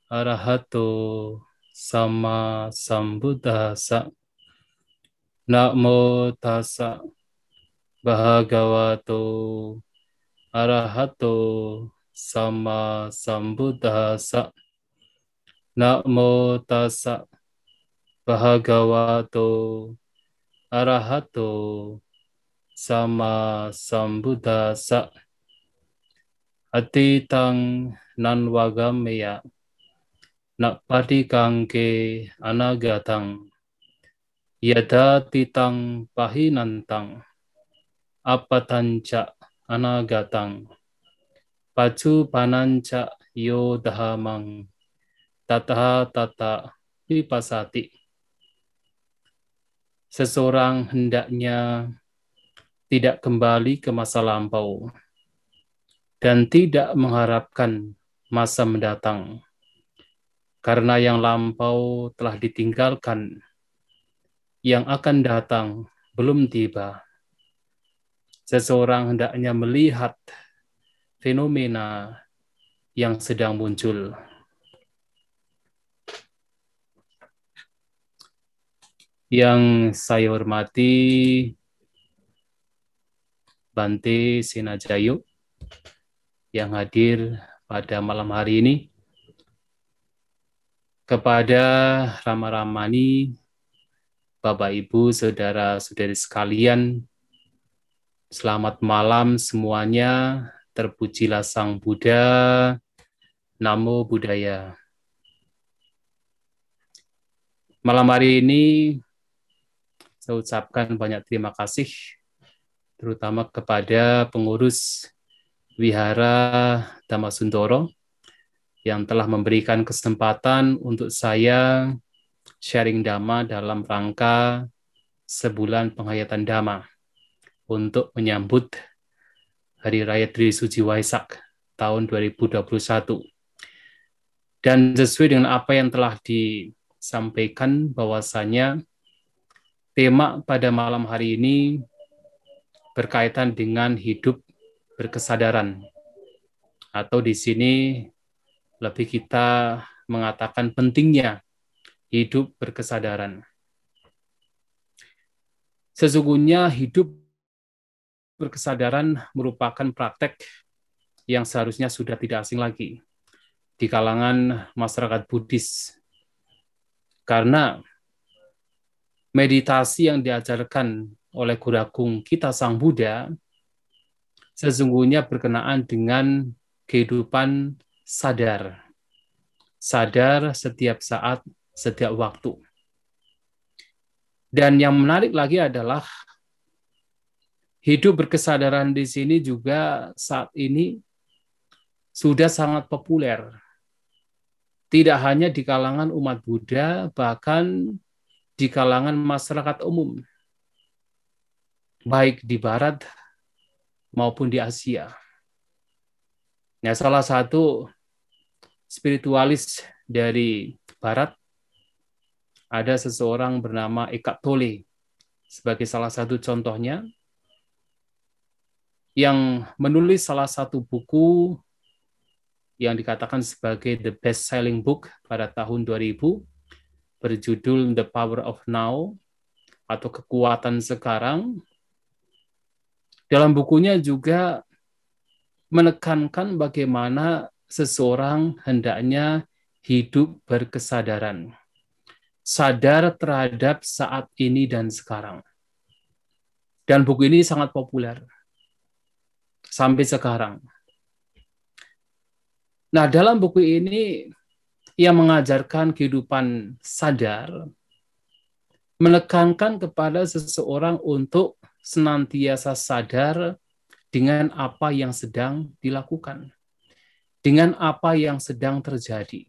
arahato sama sambuddhassa. Namo tassa bhagavato arahato sama sambuddhassa. Namo tassa bhagavato arahato sama sambuddhassa. Atitang nanwagameya napadikangke anagatang yada titang pahinantang apatanca anagatang pacu pananca yodahamang tata tata vipasati. Seseorang hendaknya tidak kembali ke masa lampau dan tidak mengharapkan masa mendatang, karena yang lampau telah ditinggalkan, yang akan datang belum tiba. Seseorang hendaknya melihat fenomena yang sedang muncul. Yang saya hormati Bante Sinajayo yang hadir pada malam hari ini, kepada Rama Ramani, Bapak Ibu, Saudara-saudari sekalian, selamat malam semuanya. Terpujilah Sang Buddha. Namo Buddhaya. Malam hari ini saya ucapkan banyak terima kasih, terutama kepada pengurus Wihara Dhammasundoro yang telah memberikan kesempatan untuk saya sharing Dhamma dalam rangka sebulan penghayatan Dhamma untuk menyambut Hari Raya Trisuci Waisak tahun 2021. Dan sesuai dengan apa yang telah disampaikan, bahwasanya tema pada malam hari ini berkaitan dengan hidup berkesadaran, atau di sini lebih kita mengatakan pentingnya hidup berkesadaran. Sesungguhnya hidup berkesadaran merupakan praktek yang seharusnya sudah tidak asing lagi di kalangan masyarakat Buddhis. Karena meditasi yang diajarkan oleh Guru Agung kita Sang Buddha sesungguhnya berkenaan dengan kehidupan sadar. Sadar setiap saat, setiap waktu. Dan yang menarik lagi adalah hidup berkesadaran di sini juga saat ini sudah sangat populer. Tidak hanya di kalangan umat Buddha, bahkan di kalangan masyarakat umum, baik di Barat maupun di Asia. Nah, salah satu spiritualis dari Barat, ada seseorang bernama Eckhart Tolle sebagai salah satu contohnya, yang menulis salah satu buku yang dikatakan sebagai the best-selling book pada tahun 2000, berjudul The Power of Now, atau Kekuatan Sekarang. Dalam bukunya juga menekankan bagaimana seseorang hendaknya hidup berkesadaran, sadar terhadap saat ini dan sekarang. Dan buku ini sangat populer sampai sekarang. Nah, dalam buku ini ia mengajarkan kehidupan sadar, menekankan kepada seseorang untuk senantiasa sadar dengan apa yang sedang dilakukan, dengan apa yang sedang terjadi,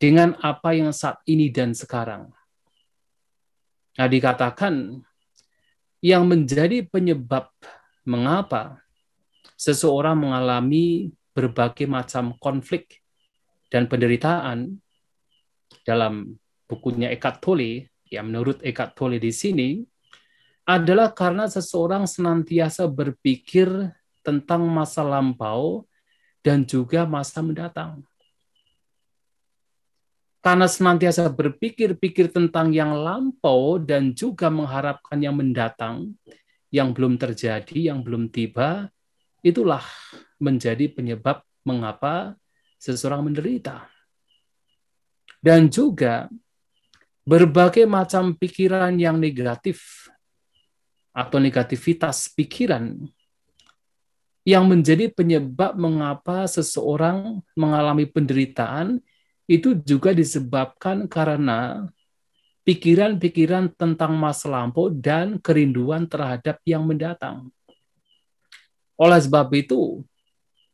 dengan apa yang saat ini dan sekarang. Nah, dikatakan yang menjadi penyebab mengapa seseorang mengalami berbagai macam konflik dan penderitaan dalam bukunya Eckhart Tolle, yang menurut Eckhart Tolle di sini adalah karena seseorang senantiasa berpikir tentang masa lampau dan juga masa mendatang. Karena senantiasa berpikir-pikir tentang yang lampau dan juga mengharapkan yang mendatang, yang belum terjadi, yang belum tiba, itulah menjadi penyebab mengapa seseorang menderita. Dan juga berbagai macam pikiran yang negatif atau negativitas pikiran yang menjadi penyebab mengapa seseorang mengalami penderitaan itu juga disebabkan karena pikiran-pikiran tentang masa lampau dan kerinduan terhadap yang mendatang. Oleh sebab itu,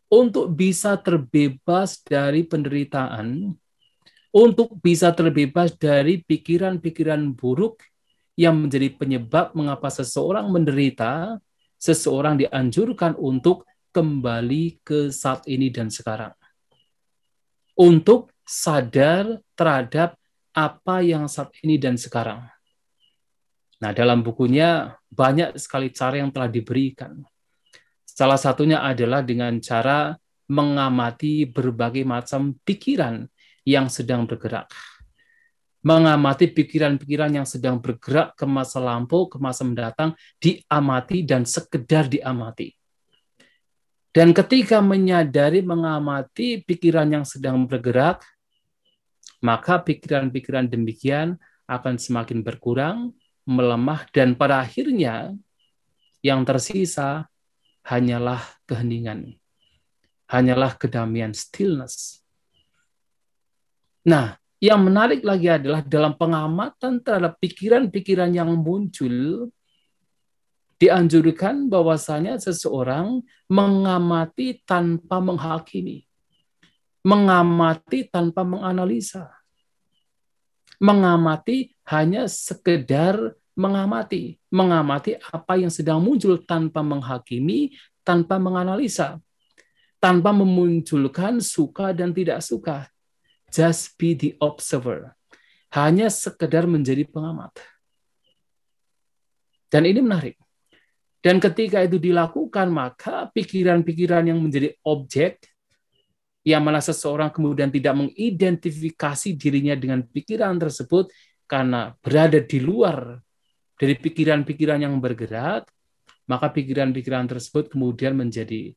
untuk bisa terbebas dari penderitaan, untuk bisa terbebas dari pikiran-pikiran buruk yang menjadi penyebab mengapa seseorang menderita, seseorang dianjurkan untuk kembali ke saat ini dan sekarang. Untuk sadar terhadap apa yang saat ini dan sekarang. Nah, dalam bukunya banyak sekali cara yang telah diberikan. Salah satunya adalah dengan cara mengamati berbagai macam pikiran yang sedang bergerak. Mengamati pikiran-pikiran yang sedang bergerak ke masa lampau, ke masa mendatang, diamati dan sekedar diamati. Dan ketika menyadari, mengamati pikiran yang sedang bergerak, maka pikiran-pikiran demikian akan semakin berkurang, melemah, dan pada akhirnya yang tersisa hanyalah keheningan, hanyalah kedamaian, stillness. Nah, yang menarik lagi adalah dalam pengamatan terhadap pikiran-pikiran yang muncul, dianjurkan bahwasanya seseorang mengamati tanpa menghakimi, mengamati tanpa menganalisa, mengamati hanya sekedar mengamati apa yang sedang muncul tanpa menghakimi, tanpa menganalisa, tanpa memunculkan suka dan tidak suka. Just be the observer. Hanya sekedar menjadi pengamat. Dan ini menarik. Dan ketika itu dilakukan, maka pikiran-pikiran yang menjadi objek, yang mana seseorang kemudian tidak mengidentifikasi dirinya dengan pikiran tersebut, karena berada di luar dari pikiran-pikiran yang bergerak, maka pikiran-pikiran tersebut kemudian menjadi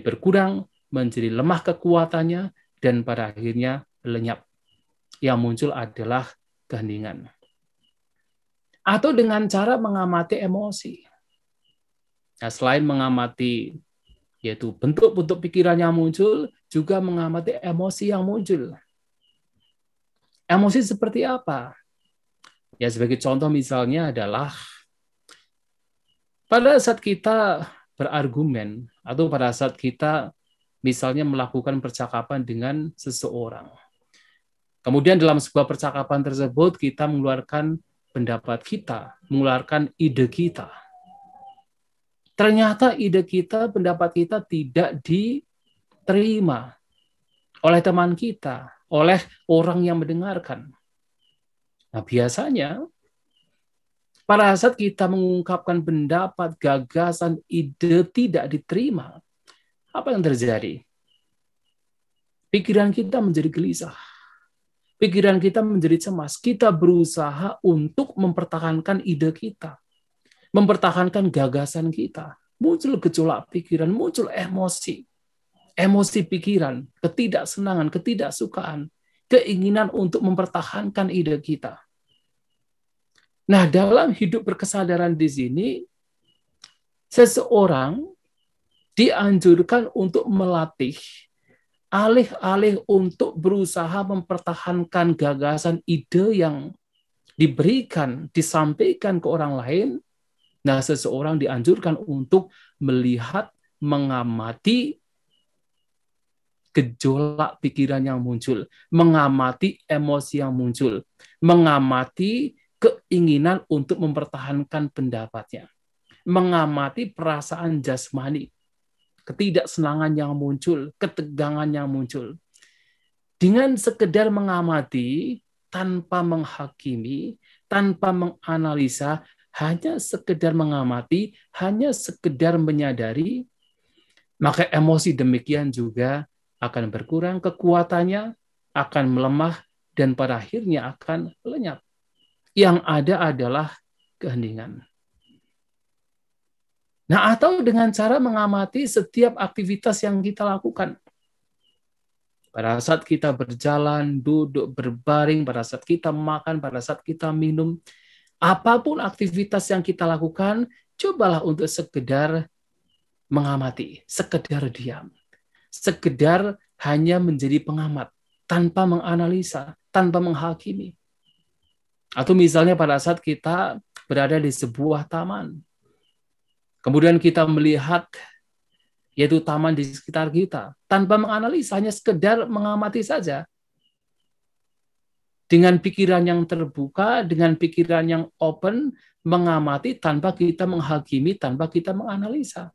berkurang, menjadi lemah kekuatannya, dan pada akhirnya lenyap. Yang muncul adalah keheningan. Atau dengan cara mengamati emosi. Nah, selain mengamati yaitu bentuk-bentuk pikiran yang muncul, juga mengamati emosi yang muncul. Emosi seperti apa? Ya, sebagai contoh misalnya adalah pada saat kita berargumen atau pada saat kita misalnya melakukan percakapan dengan seseorang. Kemudian dalam sebuah percakapan tersebut kita mengeluarkan pendapat kita, mengeluarkan ide kita. Ternyata ide kita, pendapat kita tidak diterima oleh teman kita, oleh orang yang mendengarkan. Nah, biasanya pada saat kita mengungkapkan pendapat, gagasan, ide tidak diterima, apa yang terjadi? Pikiran kita menjadi gelisah. Pikiran kita menjadi cemas. Kita berusaha untuk mempertahankan ide kita, mempertahankan gagasan kita. Muncul gejolak pikiran, muncul emosi. Emosi pikiran, ketidaksenangan, ketidaksukaan, keinginan untuk mempertahankan ide kita. Nah, dalam hidup berkesadaran di sini, seseorang dianjurkan untuk melatih alih-alih untuk berusaha mempertahankan gagasan ide yang diberikan, disampaikan ke orang lain, nah seseorang dianjurkan untuk melihat, mengamati gejolak pikiran yang muncul, mengamati emosi yang muncul, mengamati keinginan untuk mempertahankan pendapatnya, mengamati perasaan jasmani, ketidaksenangan yang muncul, ketegangan yang muncul. Dengan sekedar mengamati, tanpa menghakimi, tanpa menganalisa, hanya sekedar mengamati, hanya sekedar menyadari, maka emosi demikian juga akan berkurang kekuatannya, akan melemah, dan pada akhirnya akan lenyap. Yang ada adalah keheningan. Nah, atau dengan cara mengamati setiap aktivitas yang kita lakukan. Pada saat kita berjalan, duduk, berbaring, pada saat kita makan, pada saat kita minum, apapun aktivitas yang kita lakukan, cobalah untuk sekedar mengamati, sekedar diam, sekedar hanya menjadi pengamat, tanpa menganalisa, tanpa menghakimi. Atau misalnya pada saat kita berada di sebuah taman, kemudian kita melihat yaitu taman di sekitar kita, tanpa menganalisa, hanya sekedar mengamati saja. Dengan pikiran yang terbuka, dengan pikiran yang open, mengamati tanpa kita menghakimi, tanpa kita menganalisa.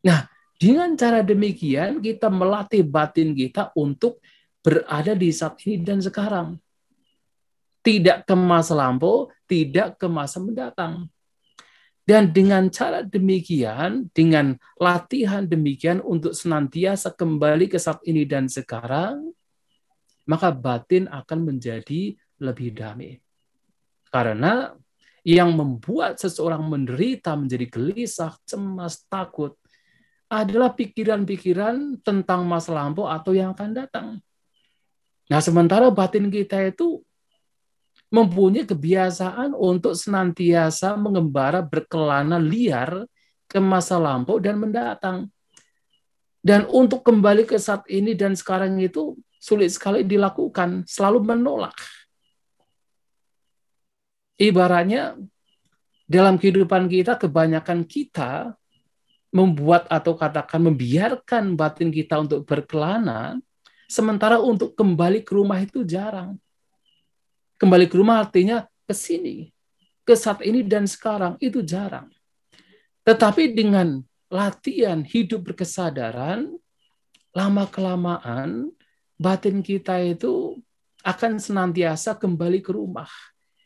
Nah, dengan cara demikian, kita melatih batin kita untuk berada di saat ini dan sekarang. Tidak ke masa lampau, tidak ke masa mendatang. Dan dengan cara demikian, dengan latihan demikian untuk senantiasa kembali ke saat ini dan sekarang, maka batin akan menjadi lebih damai. Karena yang membuat seseorang menderita, menjadi gelisah, cemas, takut, adalah pikiran-pikiran tentang masa lampau atau yang akan datang. Nah, sementara batin kita itu mempunyai kebiasaan untuk senantiasa mengembara berkelana liar ke masa lampau dan mendatang. Dan untuk kembali ke saat ini dan sekarang itu sulit sekali dilakukan, selalu menolak. Ibaratnya dalam kehidupan kita, kebanyakan kita membuat atau katakan membiarkan batin kita untuk berkelana, sementara untuk kembali ke rumah itu jarang. Kembali ke rumah artinya ke sini, ke saat ini dan sekarang, itu jarang. Tetapi dengan latihan hidup berkesadaran, lama-kelamaan, batin kita itu akan senantiasa kembali ke rumah.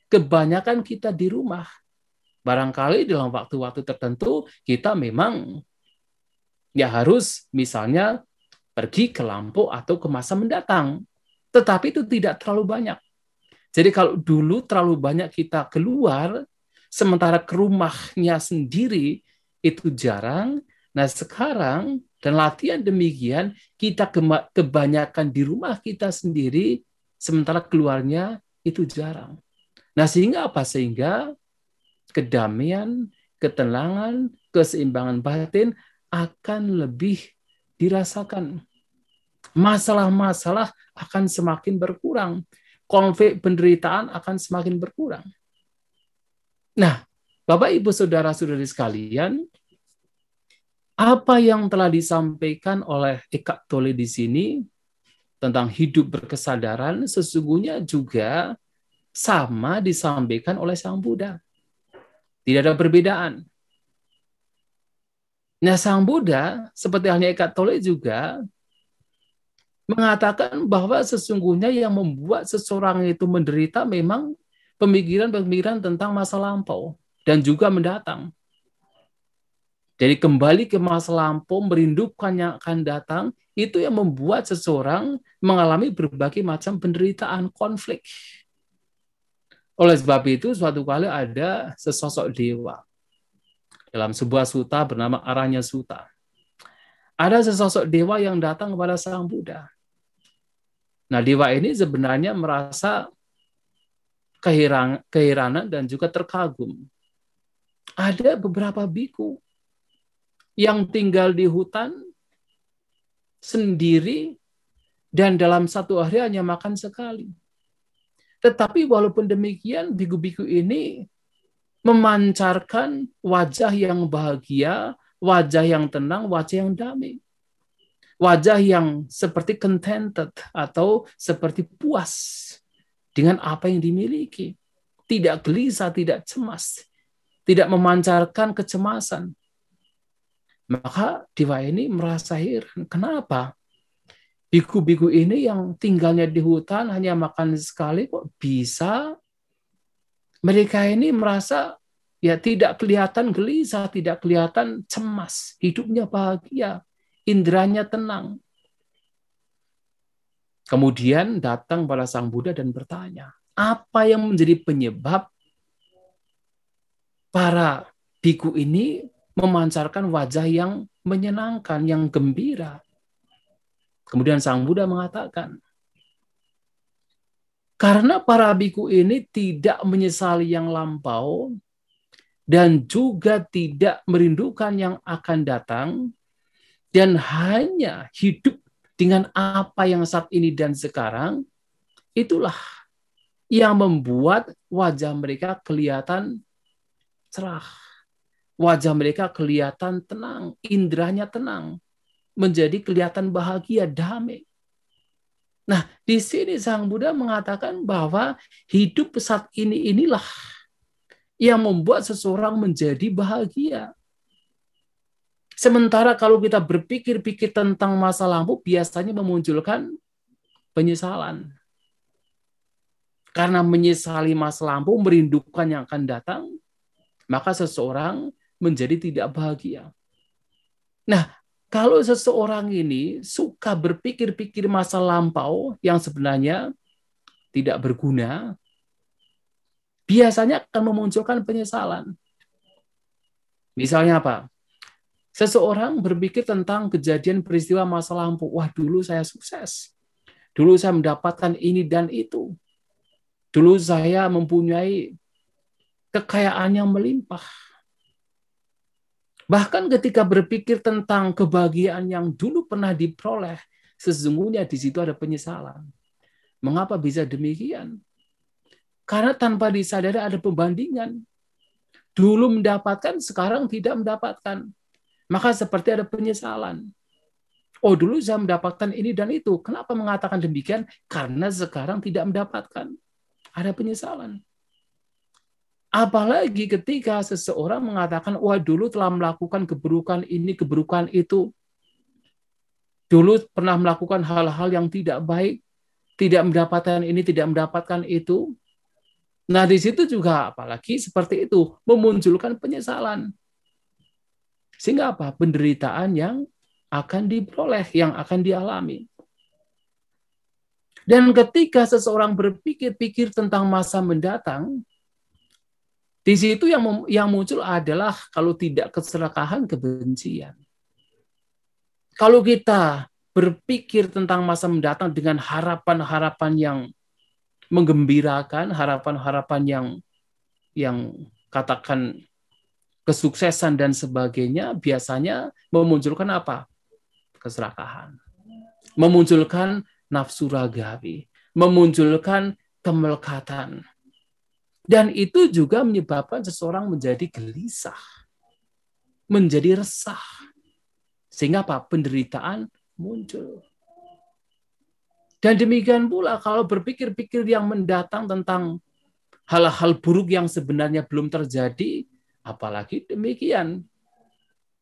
Kebanyakan kita di rumah. Barangkali dalam waktu-waktu tertentu, kita memang ya harus misalnya pergi ke lampau atau ke masa mendatang. Tetapi itu tidak terlalu banyak. Jadi kalau dulu terlalu banyak kita keluar, sementara ke rumahnya sendiri itu jarang. Nah sekarang, dan latihan demikian, kita kebanyakan di rumah kita sendiri, sementara keluarnya itu jarang. Nah sehingga apa? Sehingga kedamaian, ketenangan, keseimbangan batin akan lebih dirasakan. Masalah-masalah akan semakin berkurang. Konflik penderitaan akan semakin berkurang. Nah, Bapak, Ibu, Saudara-saudari sekalian, apa yang telah disampaikan oleh Eckhart Tolle di sini tentang hidup berkesadaran sesungguhnya juga sama disampaikan oleh Sang Buddha. Tidak ada perbedaan. Nah, Sang Buddha, seperti halnya Eckhart Tolle juga, mengatakan bahwa sesungguhnya yang membuat seseorang itu menderita memang pemikiran-pemikiran tentang masa lampau dan juga mendatang. Jadi kembali ke masa lampau, merindukan yang akan datang, itu yang membuat seseorang mengalami berbagai macam penderitaan, konflik. Oleh sebab itu, suatu kali ada sesosok dewa dalam sebuah sutta bernama Aranya Sutta. Ada sesosok dewa yang datang kepada Sang Buddha. Nah, dewa ini sebenarnya merasa keheranan dan juga terkagum. Ada beberapa biku yang tinggal di hutan sendiri dan dalam satu hari hanya makan sekali. Tetapi walaupun demikian, biku-biku ini memancarkan wajah yang bahagia, wajah yang tenang, wajah yang damai. Wajah yang seperti contented atau seperti puas dengan apa yang dimiliki. Tidak gelisah, tidak cemas. Tidak memancarkan kecemasan. Maka dewa ini merasa heran. Kenapa? Biku-biku ini yang tinggalnya di hutan hanya makan sekali kok bisa mereka ini merasa ya tidak kelihatan gelisah, tidak kelihatan cemas, hidupnya bahagia, inderanya tenang. Kemudian datang pada Sang Buddha dan bertanya, apa yang menjadi penyebab para biku ini memancarkan wajah yang menyenangkan, yang gembira? Kemudian Sang Buddha mengatakan, karena para biku ini tidak menyesali yang lampau dan juga tidak merindukan yang akan datang, dan hanya hidup dengan apa yang saat ini dan sekarang, itulah yang membuat wajah mereka kelihatan cerah. Wajah mereka kelihatan tenang, indranya tenang, menjadi kelihatan bahagia, damai. Nah, di sini Sang Buddha mengatakan bahwa hidup saat inilah yang membuat seseorang menjadi bahagia. Sementara kalau kita berpikir-pikir tentang masa lampau, biasanya memunculkan penyesalan. Karena menyesali masa lampau, merindukan yang akan datang, maka seseorang menjadi tidak bahagia. Nah, kalau seseorang ini suka berpikir-pikir masa lampau yang sebenarnya tidak berguna, biasanya akan memunculkan penyesalan. Misalnya apa? Seseorang berpikir tentang kejadian peristiwa masa lampau. Wah, dulu saya sukses. Dulu saya mendapatkan ini dan itu. Dulu saya mempunyai kekayaan yang melimpah. Bahkan ketika berpikir tentang kebahagiaan yang dulu pernah diperoleh, sesungguhnya di situ ada penyesalan. Mengapa bisa demikian? Karena tanpa disadari ada pembandingan. Dulu mendapatkan, sekarang tidak mendapatkan. Maka seperti ada penyesalan. Oh, dulu saya mendapatkan ini dan itu. Kenapa mengatakan demikian? Karena sekarang tidak mendapatkan. Ada penyesalan. Apalagi ketika seseorang mengatakan, wah dulu telah melakukan keburukan ini, keburukan itu. Dulu pernah melakukan hal-hal yang tidak baik, tidak mendapatkan ini, tidak mendapatkan itu. Nah, di situ juga apalagi seperti itu, memunculkan penyesalan. Sehingga apa? Penderitaan yang akan diperoleh, yang akan dialami. Dan ketika seseorang berpikir-pikir tentang masa mendatang, di situ yang muncul adalah kalau tidak keserakahan, kebencian. Kalau kita berpikir tentang masa mendatang dengan harapan-harapan yang menggembirakan, harapan-harapan yang katakan kesuksesan dan sebagainya, biasanya memunculkan apa? Keserakahan. Memunculkan nafsu ragawi, memunculkan kemelekatan. Dan itu juga menyebabkan seseorang menjadi gelisah, menjadi resah. Sehingga apa? Penderitaan muncul. Dan demikian pula kalau berpikir-pikir yang mendatang tentang hal-hal buruk yang sebenarnya belum terjadi, apalagi demikian.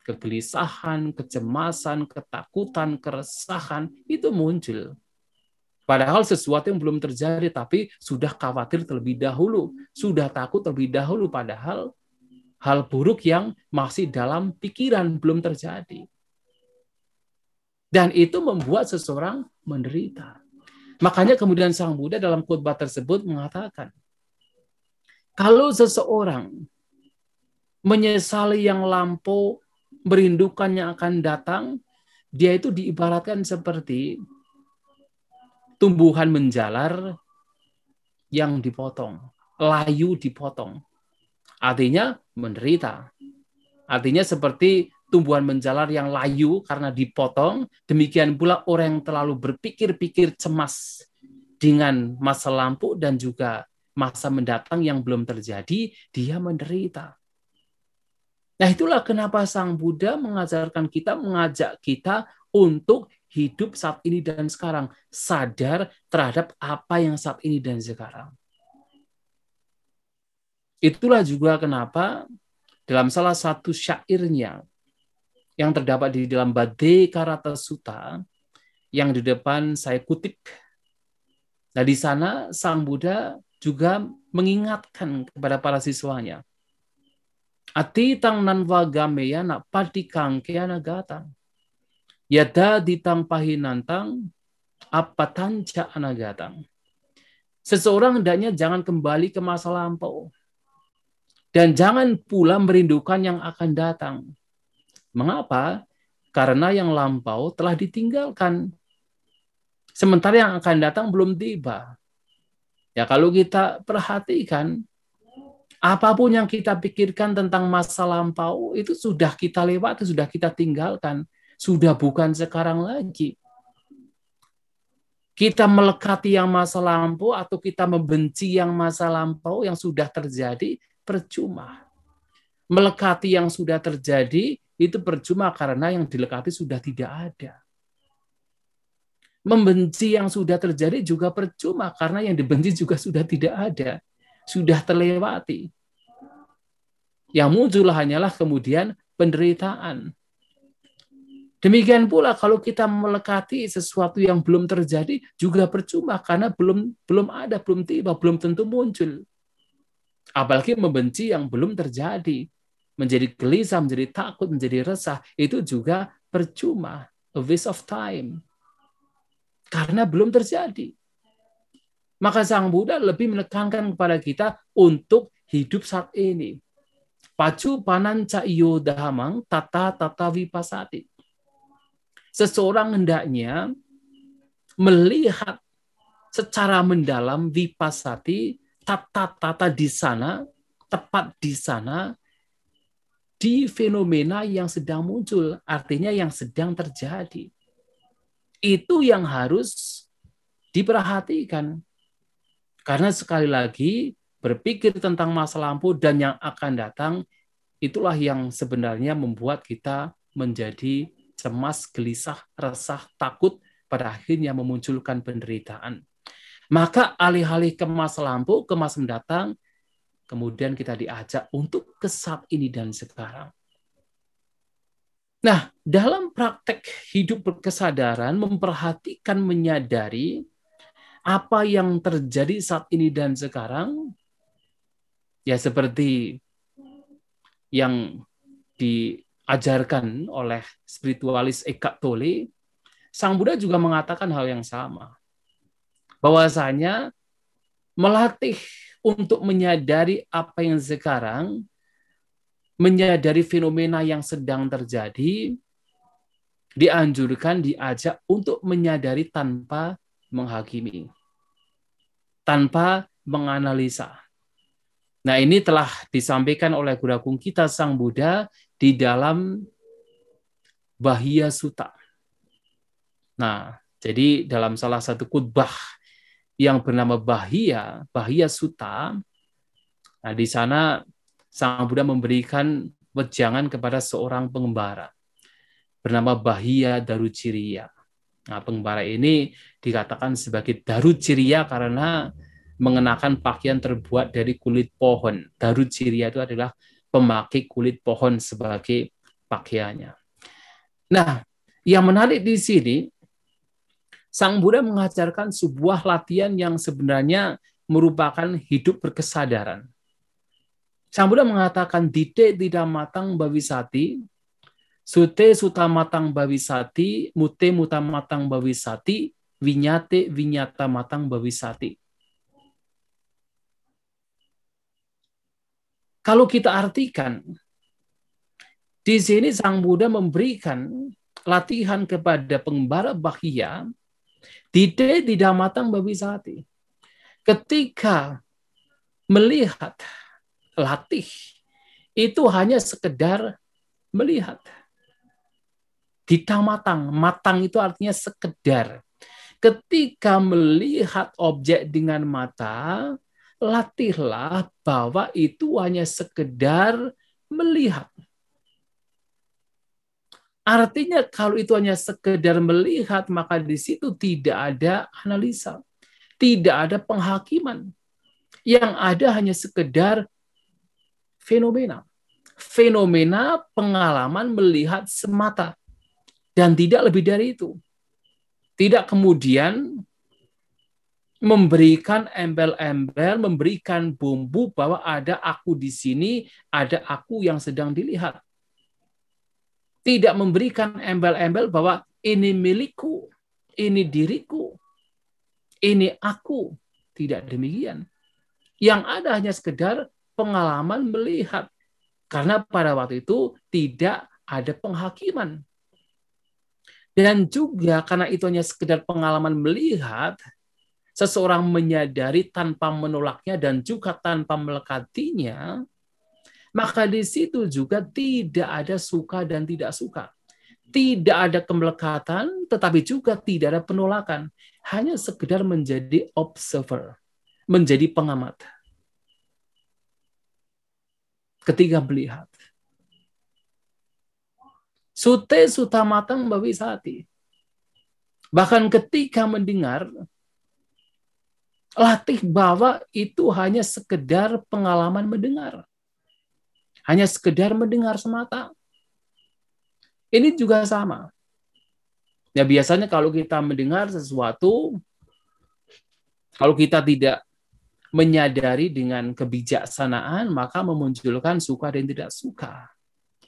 Kegelisahan, kecemasan, ketakutan, keresahan, itu muncul. Padahal sesuatu yang belum terjadi, tapi sudah khawatir terlebih dahulu, sudah takut terlebih dahulu, padahal hal buruk yang masih dalam pikiran belum terjadi. Dan itu membuat seseorang menderita. Makanya kemudian Sang Buddha dalam khotbah tersebut mengatakan, kalau seseorang menyesali yang lampau, merindukan yang akan datang, dia itu diibaratkan seperti tumbuhan menjalar yang dipotong, layu dipotong. Artinya menderita. Artinya seperti tumbuhan menjalar yang layu karena dipotong, demikian pula orang yang terlalu berpikir-pikir cemas dengan masa lampau dan juga masa mendatang yang belum terjadi, dia menderita. Nah, itulah kenapa Sang Buddha mengajarkan kita, mengajak kita untuk hidup saat ini dan sekarang, sadar terhadap apa yang saat ini dan sekarang. Itulah juga kenapa dalam salah satu syairnya yang terdapat di dalam Bhaddekarata Sutta yang di depan saya kutip. Nah, di sana Sang Buddha juga mengingatkan kepada para siswanya. Atitang nanva gameya nak patikang keana gatang. Yada ditang pahinantang apa tanca anagatang. Seseorang hendaknya jangan kembali ke masa lampau. Dan jangan pula merindukan yang akan datang. Mengapa? Karena yang lampau telah ditinggalkan. Sementara yang akan datang belum tiba. Ya kalau kita perhatikan, apapun yang kita pikirkan tentang masa lampau, itu sudah kita lewati, sudah kita tinggalkan. Sudah bukan sekarang lagi. Kita melekati yang masa lampau atau kita membenci yang masa lampau yang sudah terjadi, percuma. Melekati yang sudah terjadi, itu percuma karena yang dilekati sudah tidak ada. Membenci yang sudah terjadi juga percuma karena yang dibenci juga sudah tidak ada. Sudah terlewati. Yang muncul hanyalah kemudian penderitaan. Demikian pula kalau kita melekati sesuatu yang belum terjadi juga percuma karena belum ada, belum tiba, belum tentu muncul. Apalagi membenci yang belum terjadi. Menjadi gelisah, menjadi takut, menjadi resah, itu juga percuma. A waste of time. Karena belum terjadi. Maka Sang Buddha lebih menekankan kepada kita untuk hidup saat ini. Pacu panan ca iyo dahamang tata tata vipasati. Seseorang hendaknya melihat secara mendalam vipasati, tata-tata di sana, tepat di sana, di fenomena yang sedang muncul, artinya yang sedang terjadi. Itu yang harus diperhatikan. Karena sekali lagi, berpikir tentang masa lampau dan yang akan datang, itulah yang sebenarnya membuat kita menjadi cemas, gelisah, resah, takut, pada akhirnya memunculkan penderitaan. Maka alih-alih ke masa lampau, ke masa mendatang, kemudian kita diajak untuk ke saat ini dan sekarang. Nah, dalam praktek hidup berkesadaran, memperhatikan, menyadari apa yang terjadi saat ini dan sekarang, ya seperti yang diajarkan oleh spiritualis Eckhart Tolle, Sang Buddha juga mengatakan hal yang sama. Bahwasanya melatih untuk menyadari apa yang sekarang, menyadari fenomena yang sedang terjadi, dianjurkan, diajak untuk menyadari tanpa menghakimi, tanpa menganalisa. Nah, ini telah disampaikan oleh Guru Agung kita Sang Buddha di dalam Bahia Sutta. Nah, jadi dalam salah satu khutbah yang bernama Bahia Sutta, nah di sana Sang Buddha memberikan wejangan kepada seorang pengembara bernama Bahia Daruciriya. Nah, pengembara ini dikatakan sebagai Daruciriya karena mengenakan pakaian terbuat dari kulit pohon. Daruciriya itu adalah pemakai kulit pohon sebagai pakaiannya. Nah, yang menarik di sini, Sang Buddha mengajarkan sebuah latihan yang sebenarnya merupakan hidup berkesadaran. Sang Buddha mengatakan, Dite tidak matang bawisati, sute suta matang bawisati, mute muta matang bawisati, vinyate vinyata matang bawisati. Kalau kita artikan, di sini Sang Buddha memberikan latihan kepada pengembara Bahia, Dite tidak matang bawisati. Ketika melihat, latih, itu hanya sekedar melihat. Tidak matang. Matang itu artinya sekedar. Ketika melihat objek dengan mata, latihlah bahwa itu hanya sekedar melihat. Artinya kalau itu hanya sekedar melihat, maka di situ tidak ada analisa, tidak ada penghakiman. Yang ada hanya sekedar fenomena. Fenomena pengalaman melihat semata. Dan tidak lebih dari itu. Tidak kemudian memberikan embel-embel, memberikan bumbu bahwa ada aku di sini, ada aku yang sedang dilihat. Tidak memberikan embel-embel bahwa ini milikku, ini diriku, ini aku. Tidak demikian. Yang ada hanya sekedar pengalaman melihat. Karena pada waktu itu tidak ada penghakiman. Dan juga karena itu hanya sekedar pengalaman melihat, seseorang menyadari tanpa menolaknya dan juga tanpa melekatinya, maka di situ juga tidak ada suka dan tidak suka. Tidak ada kemelekatan, tetapi juga tidak ada penolakan. Hanya sekedar menjadi observer, menjadi pengamat. Ketika melihat. Sute sutamatang bawisati. Bahkan ketika mendengar, latih bahwa itu hanya sekedar pengalaman mendengar. Hanya sekedar mendengar semata. Ini juga sama. Ya biasanya kalau kita mendengar sesuatu, kalau kita tidak menyadari dengan kebijaksanaan, maka memunculkan suka dan tidak suka.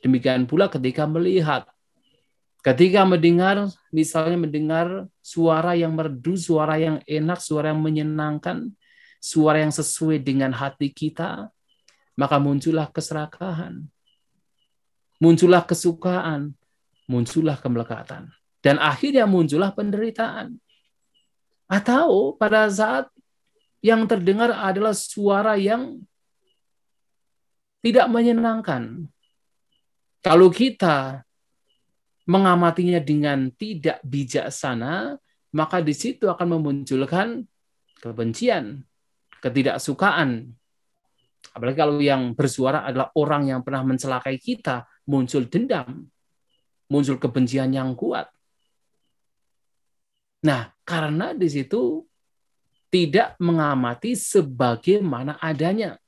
Demikian pula ketika melihat. Ketika mendengar, misalnya mendengar suara yang merdu, suara yang enak, suara yang menyenangkan, suara yang sesuai dengan hati kita, maka muncullah keserakahan, muncullah kesukaan, muncullah kemelekatan. Dan akhirnya muncullah penderitaan. Atau pada saat yang terdengar adalah suara yang tidak menyenangkan. Kalau kita mengamatinya dengan tidak bijaksana, maka di situ akan memunculkan kebencian, ketidaksukaan. Apalagi kalau yang bersuara adalah orang yang pernah mencelakai kita, muncul dendam, muncul kebencian yang kuat. Nah, karena di situ tidak mengamati sebagaimana adanya,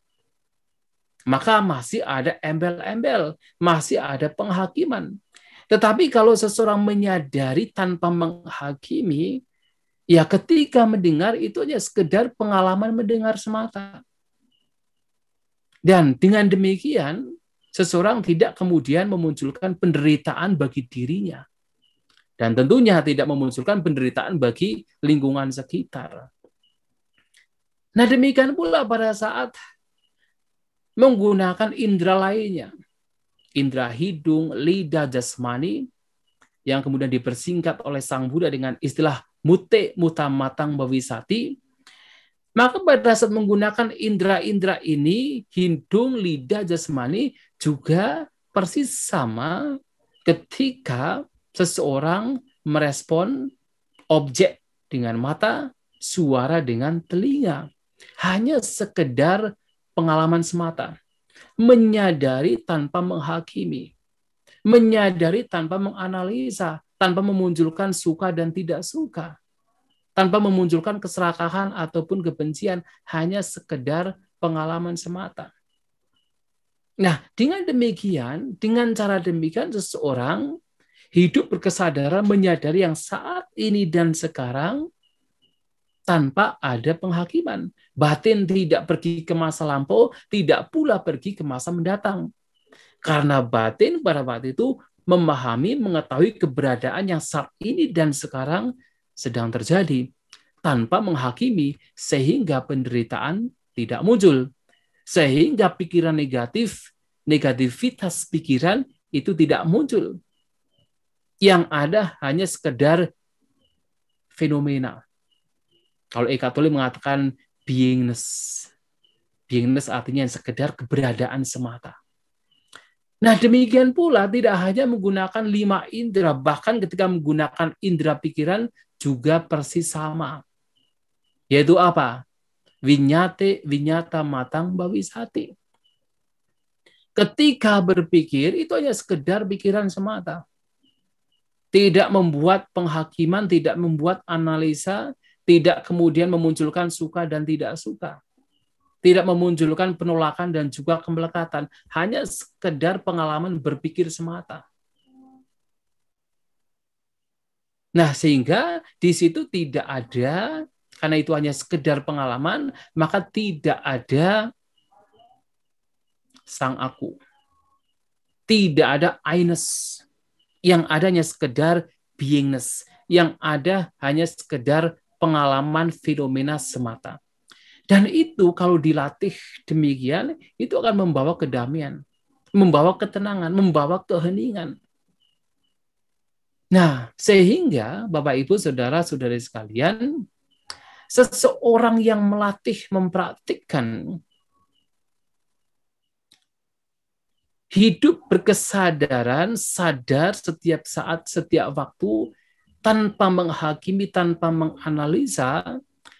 maka masih ada embel-embel, masih ada penghakiman. Tetapi kalau seseorang menyadari tanpa menghakimi, ya ketika mendengar itu hanya sekedar pengalaman mendengar semata. Dan dengan demikian, seseorang tidak kemudian memunculkan penderitaan bagi dirinya. Dan tentunya tidak memunculkan penderitaan bagi lingkungan sekitar. Nah demikian pula pada saat menggunakan indera lainnya. Indera hidung, lidah, jasmani, yang kemudian dipersingkat oleh Sang Buddha dengan istilah mute mutamatang bawisati, maka pada saat menggunakan indera-indera ini, hidung, lidah, jasmani, juga persis sama ketika seseorang merespon objek dengan mata, suara dengan telinga. Hanya sekedar pengalaman semata. Menyadari tanpa menghakimi. Menyadari tanpa menganalisa, tanpa memunculkan suka dan tidak suka, tanpa memunculkan keserakahan ataupun kebencian, hanya sekedar pengalaman semata. Nah, dengan demikian, dengan cara demikian seseorang hidup berkesadaran menyadari yang saat ini dan sekarang tanpa ada penghakiman. Batin tidak pergi ke masa lampau, tidak pula pergi ke masa mendatang. Karena batin pada waktu itu memahami, mengetahui keberadaan yang saat ini dan sekarang sedang terjadi tanpa menghakimi, sehingga penderitaan tidak muncul. Sehingga pikiran negatif, negativitas pikiran itu tidak muncul. Yang ada hanya sekedar fenomena. Kalau Eckhart Tolle mengatakan beingness. Beingness artinya sekedar keberadaan semata. Nah, demikian pula tidak hanya menggunakan 5 indera, bahkan ketika menggunakan indera pikiran juga persis sama. Yaitu apa? Vinyata matang bawisati. Ketika berpikir, itu hanya sekedar pikiran semata. Tidak membuat penghakiman, tidak membuat analisa, tidak kemudian memunculkan suka dan tidak suka. Tidak memunculkan penolakan dan juga kemelekatan. Hanya sekedar pengalaman berpikir semata. Nah, sehingga di situ tidak ada, karena itu hanya sekedar pengalaman, maka tidak ada sang aku. Tidak ada I-ness. Yang adanya sekedar beingness. yang ada hanya sekedar pengalaman fenomena semata. Dan itu kalau dilatih demikian, itu akan membawa kedamaian, membawa ketenangan, membawa keheningan. Nah, sehingga Bapak Ibu Saudara-saudari sekalian, seseorang yang melatih mempraktikkan hidup berkesadaran, sadar setiap saat, setiap waktu, tanpa menghakimi, tanpa menganalisa,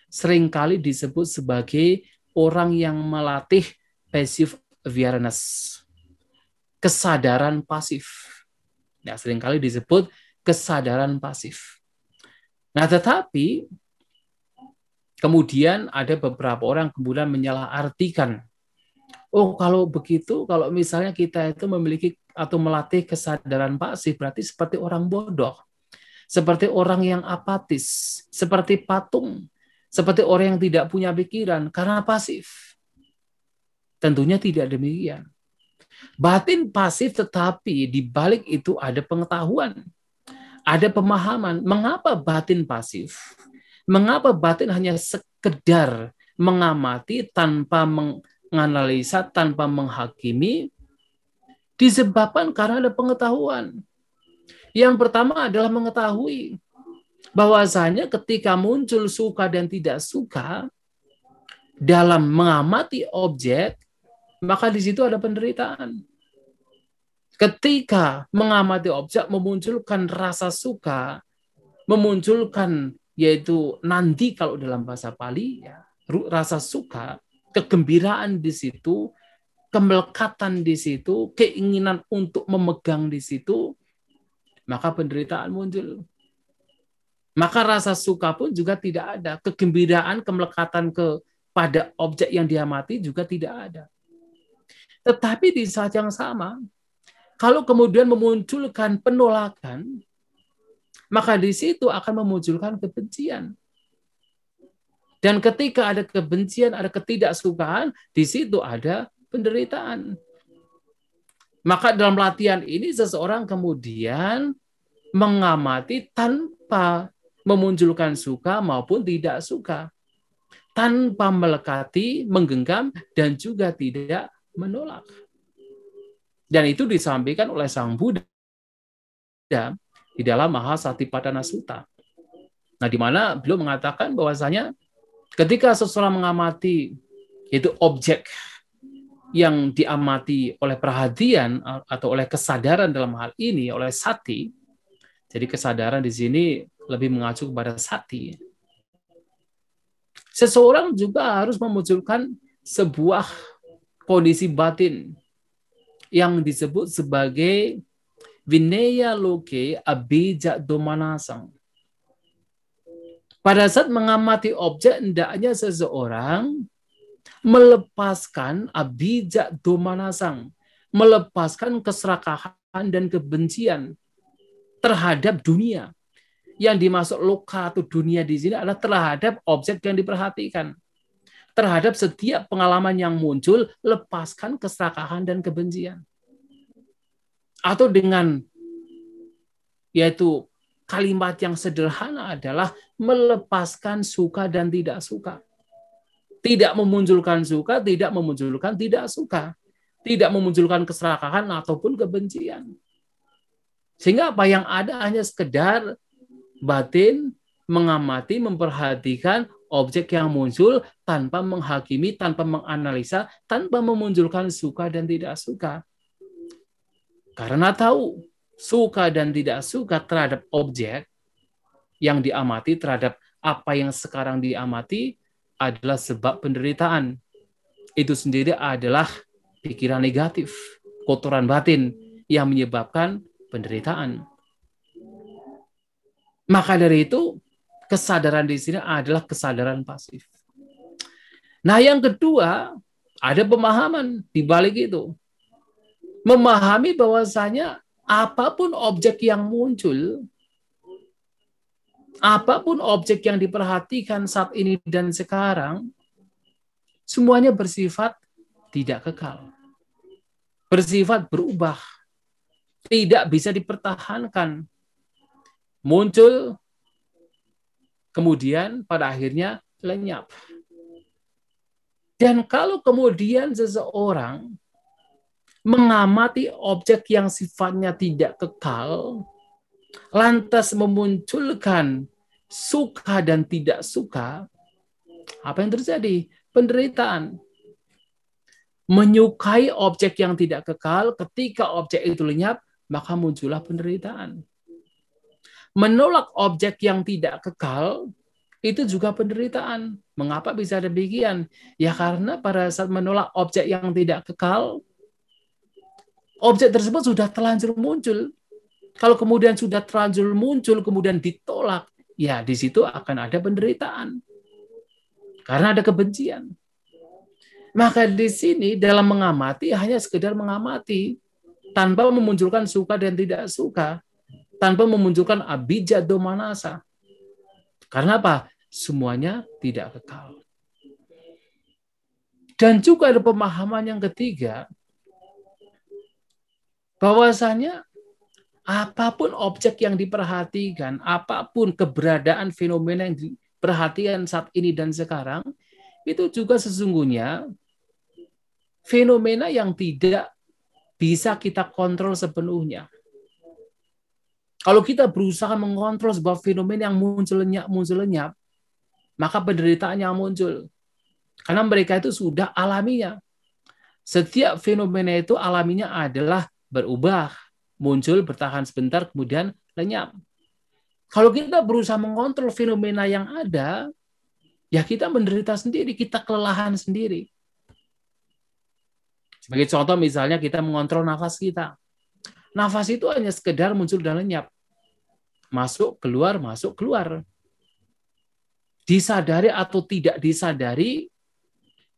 seringkali disebut sebagai orang yang melatih passive awareness, kesadaran pasif. Ya, seringkali disebut kesadaran pasif. Nah, tetapi kemudian ada beberapa orang kemudian menyalahartikan. Oh, kalau begitu, kalau misalnya kita itu memiliki atau melatih kesadaran pasif, berarti seperti orang bodoh, seperti orang yang apatis, seperti patung, seperti orang yang tidak punya pikiran karena pasif. Tentunya tidak demikian. Batin pasif, tetapi di balik itu ada pengetahuan, ada pemahaman. Mengapa batin pasif? Mengapa batin hanya sekedar mengamati tanpa menganalisa, tanpa menghakimi? Disebabkan karena ada pengetahuan. Yang pertama adalah mengetahui bahwasanya ketika muncul suka dan tidak suka dalam mengamati objek, maka di situ ada penderitaan. Ketika mengamati objek memunculkan rasa suka, memunculkan yaitu nanti kalau dalam bahasa Pali ya, rasa suka, kegembiraan di situ, kemelekatan di situ, keinginan untuk memegang di situ, maka penderitaan muncul. Maka rasa suka pun juga tidak ada, kegembiraan, kemelekatan pada objek yang diamati juga tidak ada. Tetapi di saat yang sama, kalau kemudian memunculkan penolakan, maka di situ akan memunculkan kebencian. Dan ketika ada kebencian, ada ketidaksukaan, di situ ada penderitaan. Maka dalam latihan ini seseorang kemudian mengamati tanpa memunculkan suka maupun tidak suka, tanpa melekati, menggenggam, dan juga tidak menolak. Dan itu disampaikan oleh Sang Buddha di dalam Mahasatipatthana Sutta. Nah, di mana beliau mengatakan bahwasanya ketika seseorang mengamati itu objek yang diamati oleh perhatian atau oleh kesadaran dalam hal ini oleh sati, jadi kesadaran di sini lebih mengacu kepada sati. Seseorang juga harus memunculkan sebuah kondisi batin yang disebut sebagai Vinaya Loke Abija Domanasang. Pada saat mengamati objek, hendaknya seseorang melepaskan abija domanasang, melepaskan keserakahan dan kebencian terhadap dunia. Yang dimaksud loka atau dunia di sini adalah terhadap objek yang diperhatikan. Terhadap setiap pengalaman yang muncul, lepaskan keserakahan dan kebencian. Atau dengan yaitu kalimat yang sederhana adalah melepaskan suka dan tidak suka. Tidak memunculkan suka, tidak memunculkan tidak suka. Tidak memunculkan keserakahan ataupun kebencian. Sehingga apa yang ada hanya sekedar batin mengamati, memperhatikan objek yang muncul tanpa menghakimi, tanpa menganalisa, tanpa memunculkan suka dan tidak suka. Karena tahu suka dan tidak suka terhadap objek yang diamati, terhadap apa yang sekarang diamati adalah sebab penderitaan. Itu sendiri adalah pikiran negatif, kotoran batin yang menyebabkan penderitaan. Maka dari itu, kesadaran di sini adalah kesadaran pasif. Nah, yang kedua, ada pemahaman di balik itu. Memahami bahwasanya apapun objek yang muncul, apapun objek yang diperhatikan saat ini dan sekarang, semuanya bersifat tidak kekal. Bersifat berubah. Tidak bisa dipertahankan. Muncul, kemudian pada akhirnya lenyap. Dan kalau kemudian seseorang mengamati objek yang sifatnya tidak kekal, lantas memunculkan suka dan tidak suka, apa yang terjadi? Penderitaan. Menyukai objek yang tidak kekal, ketika objek itu lenyap, maka muncullah penderitaan. Menolak objek yang tidak kekal, itu juga penderitaan. Mengapa bisa demikian? Ya karena pada saat menolak objek yang tidak kekal, objek tersebut sudah terlanjur muncul. Kalau kemudian sudah terlanjur muncul, kemudian ditolak, ya di situ akan ada penderitaan. Karena ada kebencian. Maka di sini dalam mengamati hanya sekedar mengamati, tanpa memunculkan suka dan tidak suka, tanpa memunculkan abijja domanasa. Karena apa? Semuanya tidak kekal. Dan juga ada pemahaman yang ketiga, bahwasanya apapun objek yang diperhatikan, apapun keberadaan fenomena yang diperhatikan saat ini dan sekarang, itu juga sesungguhnya fenomena yang tidak bisa kita kontrol sepenuhnya. Kalau kita berusaha mengontrol sebuah fenomena yang muncul lenyap, maka penderitaan yang muncul. Karena mereka itu sudah alaminya. Setiap fenomena itu alaminya adalah berubah, muncul, bertahan sebentar, kemudian lenyap. Kalau kita berusaha mengontrol fenomena yang ada, ya kita menderita sendiri, kita kelelahan sendiri. Sebagai contoh misalnya kita mengontrol nafas kita. Nafas itu hanya sekedar muncul dan lenyap. Masuk, keluar, masuk, keluar. Disadari atau tidak disadari,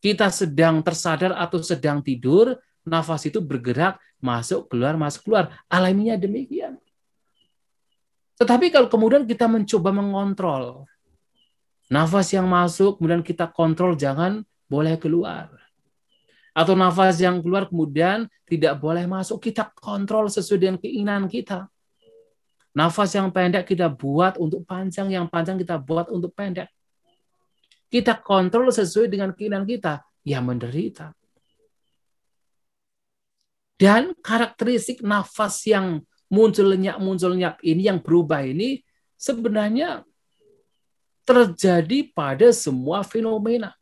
kita sedang tersadar atau sedang tidur, nafas itu bergerak, masuk, keluar, masuk, keluar. Alaminya demikian. Tetapi kalau kemudian kita mencoba mengontrol, nafas yang masuk, kemudian kita kontrol, jangan boleh keluar. Atau nafas yang keluar kemudian tidak boleh masuk, kita kontrol sesuai dengan keinginan kita. Nafas yang pendek kita buat untuk panjang, yang panjang kita buat untuk pendek. Kita kontrol sesuai dengan keinginan kita, ya menderita. Dan karakteristik nafas yang muncul lenyap ini, yang berubah ini, sebenarnya terjadi pada semua fenomena,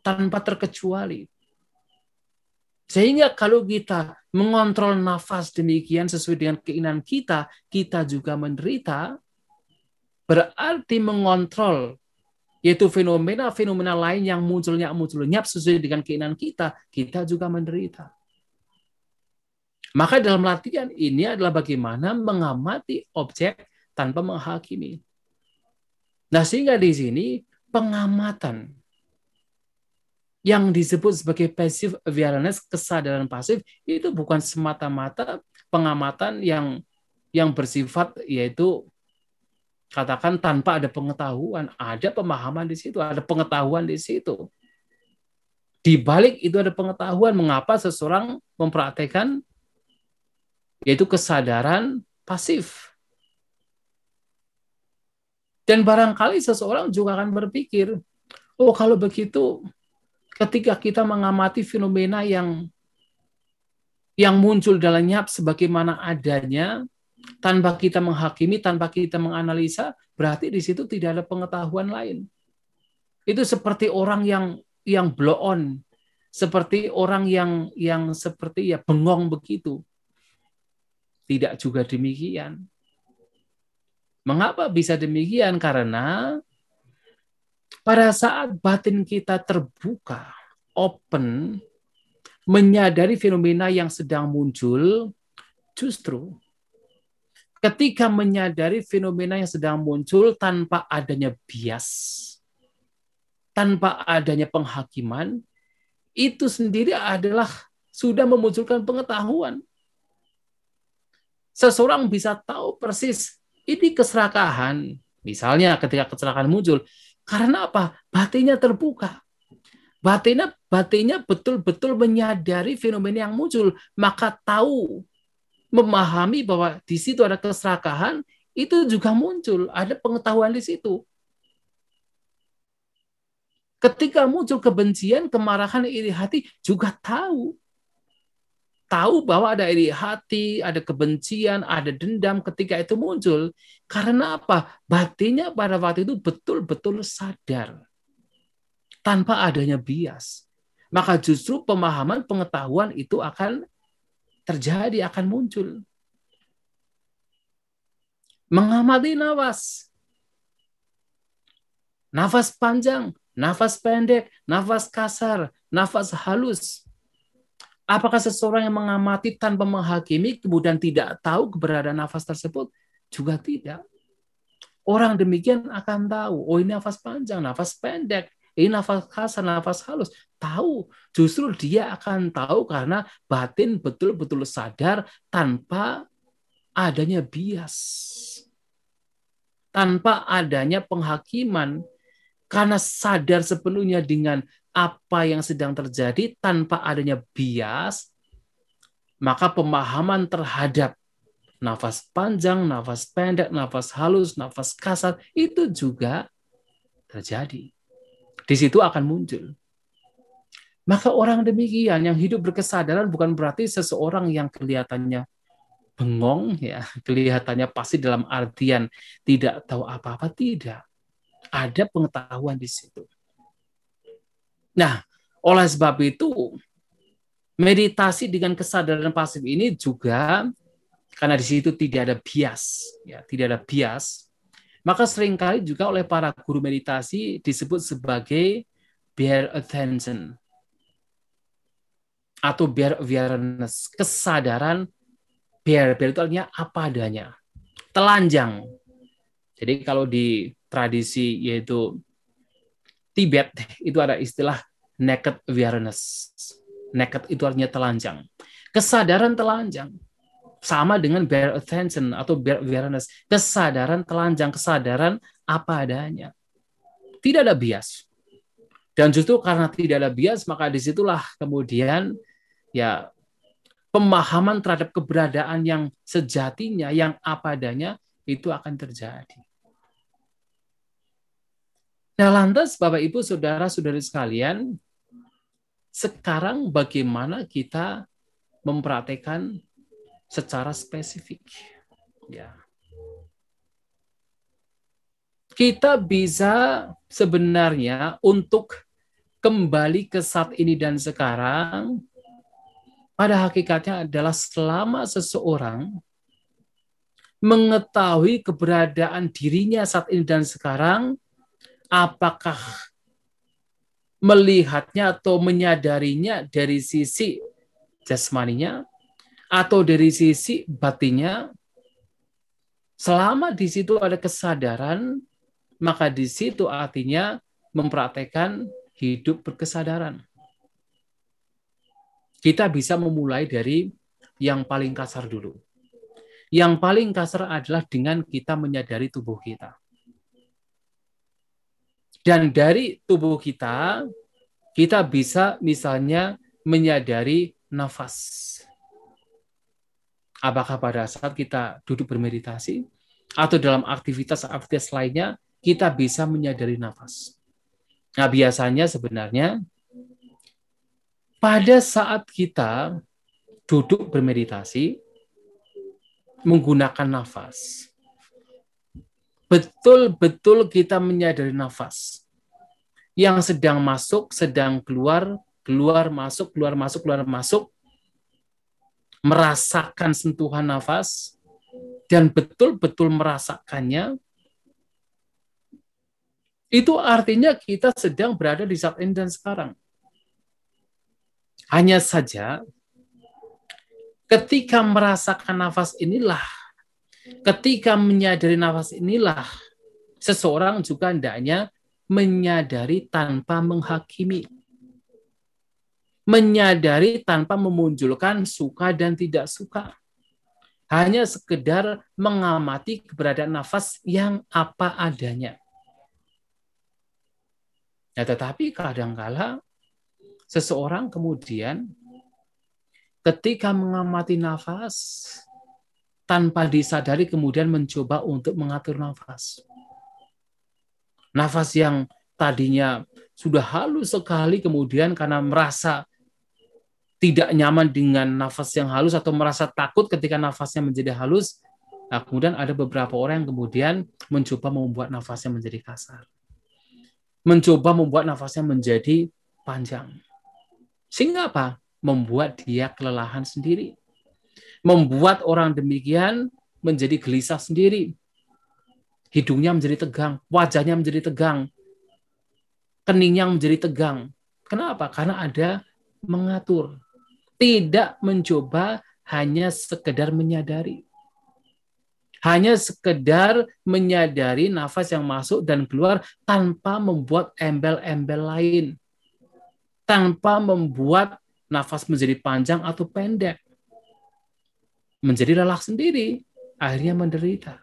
tanpa terkecuali. Sehingga kalau kita mengontrol nafas demikian sesuai dengan keinginan kita, kita juga menderita, berarti mengontrol, yaitu fenomena-fenomena lain yang muncul lenyap sesuai dengan keinginan kita, kita juga menderita. Maka dalam latihan ini adalah bagaimana mengamati objek tanpa menghakimi. Nah, sehingga di sini pengamatan yang disebut sebagai passive awareness, kesadaran pasif, itu bukan semata-mata pengamatan yang bersifat yaitu katakan tanpa ada pengetahuan, ada pemahaman di situ, ada pengetahuan di situ. Di balik itu ada pengetahuan mengapa seseorang mempraktekkan yaitu kesadaran pasif. Dan barangkali seseorang juga akan berpikir, oh kalau begitu ketika kita mengamati fenomena yang muncul dan lenyap sebagaimana adanya, tanpa kita menghakimi, tanpa kita menganalisa, berarti di situ tidak ada pengetahuan lain. Itu seperti orang yang blow on, seperti orang yang seperti ya bengong begitu. Tidak juga demikian. Mengapa bisa demikian? Karena pada saat batin kita terbuka, open, menyadari fenomena yang sedang muncul, justru ketika menyadari fenomena yang sedang muncul tanpa adanya bias, tanpa adanya penghakiman, itu sendiri adalah sudah memunculkan pengetahuan. Seseorang bisa tahu persis ini keserakahan. Misalnya ketika kecelakaan muncul, karena apa? Batinnya terbuka. Batinnya betul-betul menyadari fenomena yang muncul, maka tahu, memahami bahwa di situ ada keserakahan, itu juga muncul, ada pengetahuan di situ. Ketika muncul kebencian, kemarahan, iri hati juga tahu. Tahu bahwa ada iri hati, ada kebencian, ada dendam ketika itu muncul. Karena apa? Batinnya pada waktu itu betul-betul sadar. Tanpa adanya bias. Maka justru pemahaman, pengetahuan itu akan terjadi, akan muncul. Mengamati nafas. Nafas panjang, nafas pendek, nafas kasar, nafas halus. Apakah seseorang yang mengamati tanpa menghakimi kemudian tidak tahu keberadaan nafas tersebut? Juga tidak. Orang demikian akan tahu, oh ini nafas panjang, nafas pendek, ini nafas kasar, nafas halus. Tahu, justru dia akan tahu karena batin betul-betul sadar tanpa adanya bias. Tanpa adanya penghakiman, karena sadar sepenuhnya dengan apa yang sedang terjadi tanpa adanya bias, maka pemahaman terhadap nafas panjang, nafas pendek, nafas halus, nafas kasar itu juga terjadi. Di situ akan muncul. Maka orang demikian yang hidup berkesadaran bukan berarti seseorang yang kelihatannya bengong, ya, kelihatannya pasti dalam artian tidak tahu apa-apa, tidak. Ada pengetahuan di situ. Nah, oleh sebab itu, meditasi dengan kesadaran pasif ini juga karena di situ tidak ada bias, ya, tidak ada bias, maka seringkali juga oleh para guru meditasi disebut sebagai bare attention atau bare awareness, kesadaran bare itu artinya apa adanya, telanjang. Jadi kalau di tradisi yaitu Tibet itu ada istilah naked awareness. Naked itu artinya telanjang. Kesadaran telanjang. Sama dengan bare attention atau bare awareness. Kesadaran telanjang, kesadaran apa adanya. Tidak ada bias. Dan justru karena tidak ada bias, maka disitulah kemudian ya pemahaman terhadap keberadaan yang sejatinya, yang apa adanya, itu akan terjadi. Nah, lantas Bapak Ibu Saudara-saudari sekalian, sekarang bagaimana kita mempraktekkan secara spesifik? Ya. Kita bisa sebenarnya untuk kembali ke saat ini dan sekarang, pada hakikatnya adalah selama seseorang mengetahui keberadaan dirinya saat ini dan sekarang, apakah melihatnya atau menyadarinya dari sisi jasmaninya atau dari sisi batinnya, selama di situ ada kesadaran, maka di situ artinya mempraktekkan hidup berkesadaran. Kita bisa memulai dari yang paling kasar dulu. Yang paling kasar adalah dengan kita menyadari tubuh kita. Dan dari tubuh kita bisa misalnya menyadari nafas. Apakah pada saat kita duduk bermeditasi atau dalam aktivitas-aktivitas lainnya, kita bisa menyadari nafas. Nah, biasanya sebenarnya pada saat kita duduk bermeditasi menggunakan nafas, betul-betul kita menyadari nafas yang sedang masuk, sedang keluar, keluar masuk, keluar masuk, keluar masuk, merasakan sentuhan nafas dan betul-betul merasakannya, itu artinya kita sedang berada di saat ini dan sekarang. Hanya saja ketika merasakan nafas inilah, ketika menyadari nafas inilah, seseorang juga hendaknya menyadari tanpa menghakimi. Menyadari tanpa memunculkan suka dan tidak suka. Hanya sekedar mengamati keberadaan nafas yang apa adanya. Ya, tetapi kadangkala seseorang kemudian ketika mengamati nafas tanpa disadari kemudian mencoba untuk mengatur nafas. Nafas yang tadinya sudah halus sekali, kemudian karena merasa tidak nyaman dengan nafas yang halus atau merasa takut ketika nafasnya menjadi halus, nah, kemudian ada beberapa orang yang kemudian mencoba membuat nafasnya menjadi kasar. Mencoba membuat nafasnya menjadi panjang. Sehingga apa? Membuat dia kelelahan sendiri. Membuat orang demikian menjadi gelisah sendiri. Hidungnya menjadi tegang, wajahnya menjadi tegang, keningnya menjadi tegang. Kenapa? Karena ada mengatur. Tidak mencoba, hanya sekedar menyadari. Hanya sekedar menyadari nafas yang masuk dan keluar tanpa membuat embel-embel lain. Tanpa membuat nafas menjadi panjang atau pendek. Menjadi lelah sendiri, akhirnya menderita.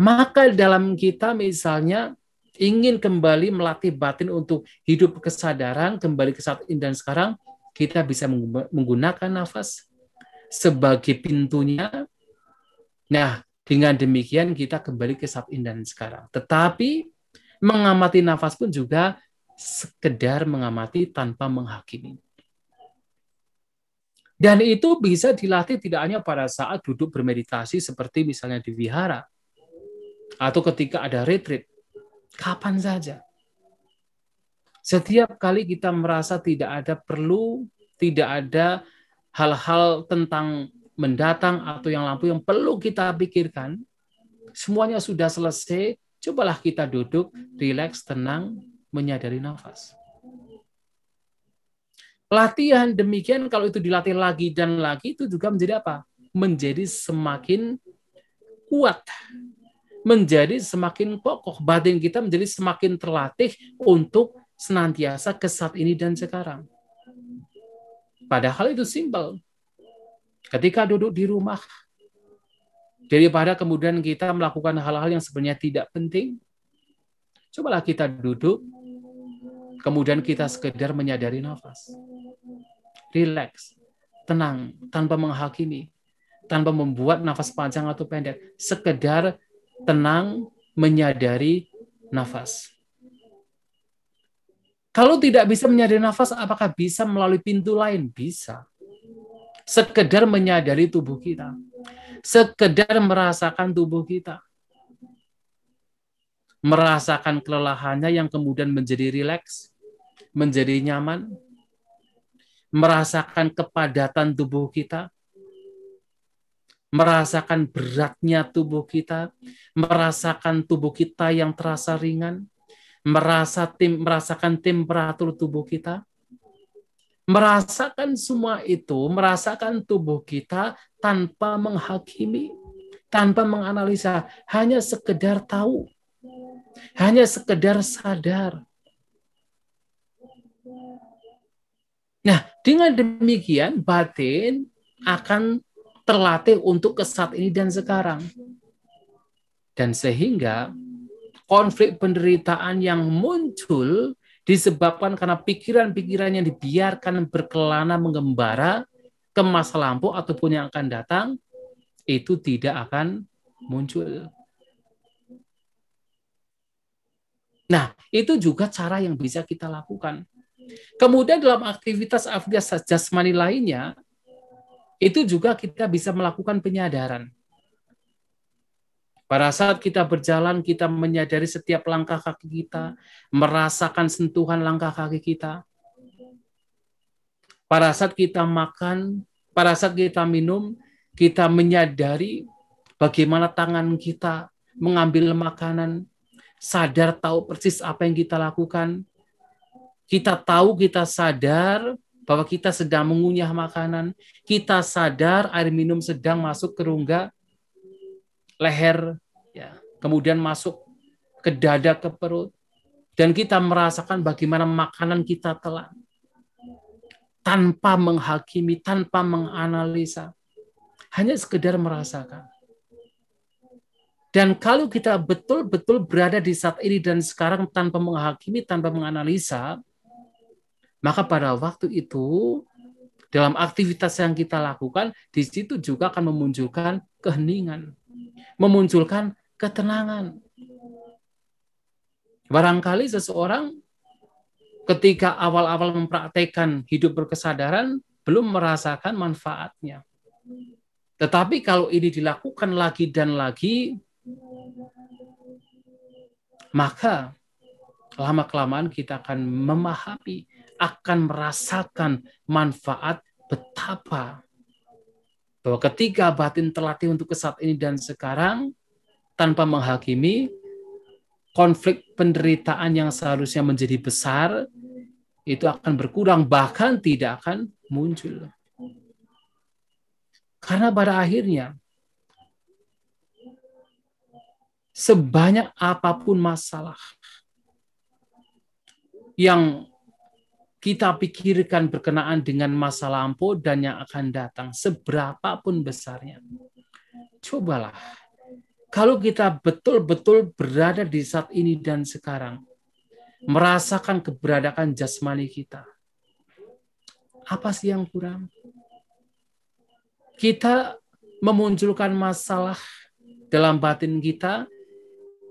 Maka dalam kita misalnya ingin kembali melatih batin untuk hidup kesadaran, kembali ke saat ini dan sekarang, kita bisa menggunakan nafas sebagai pintunya. Nah, dengan demikian kita kembali ke saat ini dan sekarang. Tetapi mengamati nafas pun juga sekedar mengamati tanpa menghakimi. Dan itu bisa dilatih tidak hanya pada saat duduk bermeditasi seperti misalnya di wihara, atau ketika ada retreat, kapan saja. Setiap kali kita merasa tidak ada perlu, tidak ada hal-hal tentang mendatang atau yang lampu yang perlu kita pikirkan, semuanya sudah selesai, cobalah kita duduk, rileks, tenang, menyadari nafas. Latihan demikian kalau itu dilatih lagi dan lagi, itu juga menjadi apa? Menjadi semakin kuat, menjadi semakin kokoh, batin kita menjadi semakin terlatih untuk senantiasa ke saat ini dan sekarang. Padahal itu simpel. Ketika duduk di rumah, daripada kemudian kita melakukan hal-hal yang sebenarnya tidak penting, cobalah kita duduk, kemudian kita sekedar menyadari nafas. Rileks, tenang, tanpa menghakimi, tanpa membuat nafas panjang atau pendek, sekedar tenang, menyadari nafas. Kalau tidak bisa menyadari nafas, apakah bisa melalui pintu lain? Bisa. Sekedar menyadari tubuh kita. Sekedar merasakan tubuh kita. Merasakan kelelahannya yang kemudian menjadi rileks, menjadi nyaman. Merasakan kepadatan tubuh kita. Merasakan beratnya tubuh kita. Merasakan tubuh kita yang terasa ringan. Merasakan temperatur tubuh kita, merasakan semua itu, merasakan tubuh kita tanpa menghakimi, tanpa menganalisa, hanya sekedar tahu, hanya sekedar sadar. Nah, dengan demikian batin akan terlatih untuk ke saat ini dan sekarang. Dan sehingga konflik penderitaan yang muncul disebabkan karena pikiran-pikiran yang dibiarkan berkelana mengembara ke masa lampau ataupun yang akan datang, itu tidak akan muncul. Nah, itu juga cara yang bisa kita lakukan. Kemudian dalam aktivitas jasmani lainnya, itu juga kita bisa melakukan penyadaran. Pada saat kita berjalan, kita menyadari setiap langkah kaki kita, merasakan sentuhan langkah kaki kita. Pada saat kita makan, pada saat kita minum, kita menyadari bagaimana tangan kita mengambil makanan, sadar tahu persis apa yang kita lakukan. Kita tahu, kita sadar bahwa kita sedang mengunyah makanan. Kita sadar air minum sedang masuk ke rongga leher, ya, kemudian masuk ke dada, ke perut, dan kita merasakan bagaimana makanan kita telan, tanpa menghakimi, tanpa menganalisa, hanya sekedar merasakan. Dan kalau kita betul-betul berada di saat ini dan sekarang tanpa menghakimi, tanpa menganalisa, maka pada waktu itu, dalam aktivitas yang kita lakukan, di situ juga akan memunculkan keheningan, memunculkan ketenangan. Barangkali seseorang ketika awal-awal mempraktekkan hidup berkesadaran belum merasakan manfaatnya. Tetapi kalau ini dilakukan lagi dan lagi, maka lama-kelamaan kita akan memahami, akan merasakan manfaat betapa bahwa ketika batin terlatih untuk ke saat ini dan sekarang, tanpa menghakimi, konflik penderitaan yang seharusnya menjadi besar, itu akan berkurang, bahkan tidak akan muncul. Karena pada akhirnya, sebanyak apapun masalah yang kita pikirkan berkenaan dengan masa lampau dan yang akan datang, seberapapun besarnya, cobalah. Kalau kita betul-betul berada di saat ini dan sekarang, merasakan keberadaan jasmani kita, apa sih yang kurang? Kita memunculkan masalah dalam batin kita,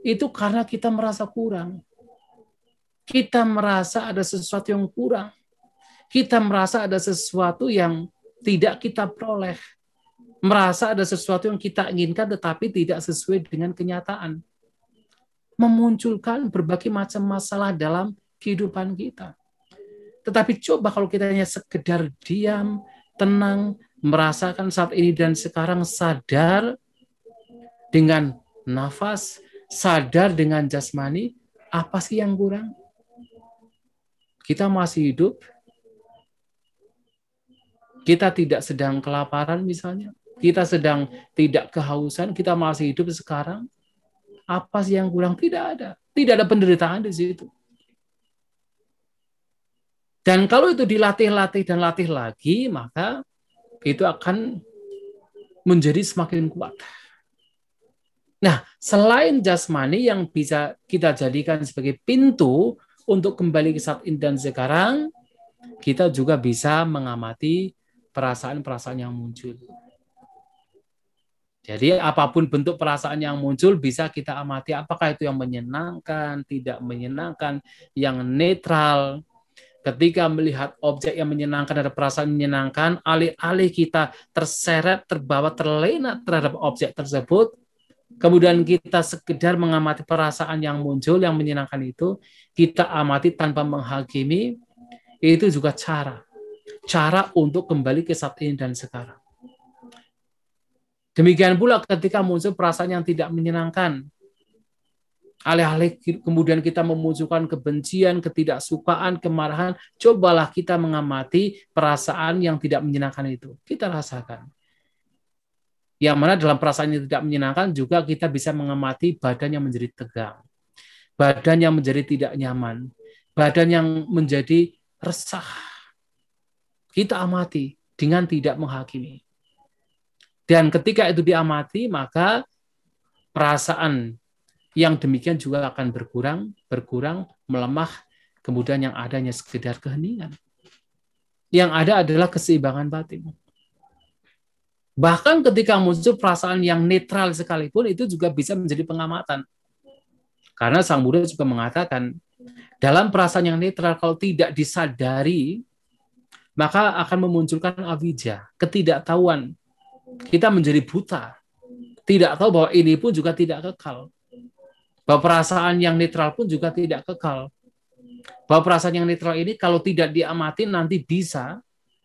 itu karena kita merasa kurang. Kita merasa ada sesuatu yang kurang. Kita merasa ada sesuatu yang tidak kita peroleh. Merasa ada sesuatu yang kita inginkan tetapi tidak sesuai dengan kenyataan. Memunculkan berbagai macam masalah dalam kehidupan kita. Tetapi coba kalau kita hanya sekedar diam, tenang, merasakan saat ini dan sekarang, sadar dengan nafas, sadar dengan jasmani, apa sih yang kurang? Kita masih hidup, kita tidak sedang kelaparan misalnya, kita sedang tidak kehausan, kita masih hidup sekarang, apa sih yang kurang? Tidak ada. Tidak ada penderitaan di situ. Dan kalau itu dilatih-latih dan latih lagi, maka itu akan menjadi semakin kuat. Nah, selain jasmani yang bisa kita jadikan sebagai pintu untuk kembali ke saat ini dan sekarang, kita juga bisa mengamati perasaan-perasaan yang muncul. Jadi apapun bentuk perasaan yang muncul bisa kita amati, apakah itu yang menyenangkan, tidak menyenangkan, yang netral. Ketika melihat objek yang menyenangkan, ada perasaan menyenangkan, alih-alih kita terseret, terbawa, terlena terhadap objek tersebut, kemudian kita sekedar mengamati perasaan yang muncul, yang menyenangkan itu, kita amati tanpa menghakimi, itu juga cara untuk kembali ke saat ini dan sekarang. Demikian pula ketika muncul perasaan yang tidak menyenangkan, alih-alih kemudian kita memunculkan kebencian, ketidaksukaan, kemarahan, cobalah kita mengamati perasaan yang tidak menyenangkan itu. Kita rasakan. Yang mana dalam perasaan yang tidak menyenangkan juga kita bisa mengamati badan yang menjadi tegang, badan yang menjadi tidak nyaman, badan yang menjadi resah. Kita amati dengan tidak menghakimi. Dan ketika itu diamati, maka perasaan yang demikian juga akan berkurang, melemah, kemudian yang adanya sekedar keheningan. Yang ada adalah keseimbangan batin. Bahkan ketika muncul perasaan yang netral sekalipun, itu juga bisa menjadi pengamatan. Karena Sang Buddha juga mengatakan, dalam perasaan yang netral, kalau tidak disadari, maka akan memunculkan avidya, ketidaktahuan. Kita menjadi buta, tidak tahu bahwa ini pun juga tidak kekal, bahwa perasaan yang netral pun juga tidak kekal, bahwa perasaan yang netral ini kalau tidak diamati nanti bisa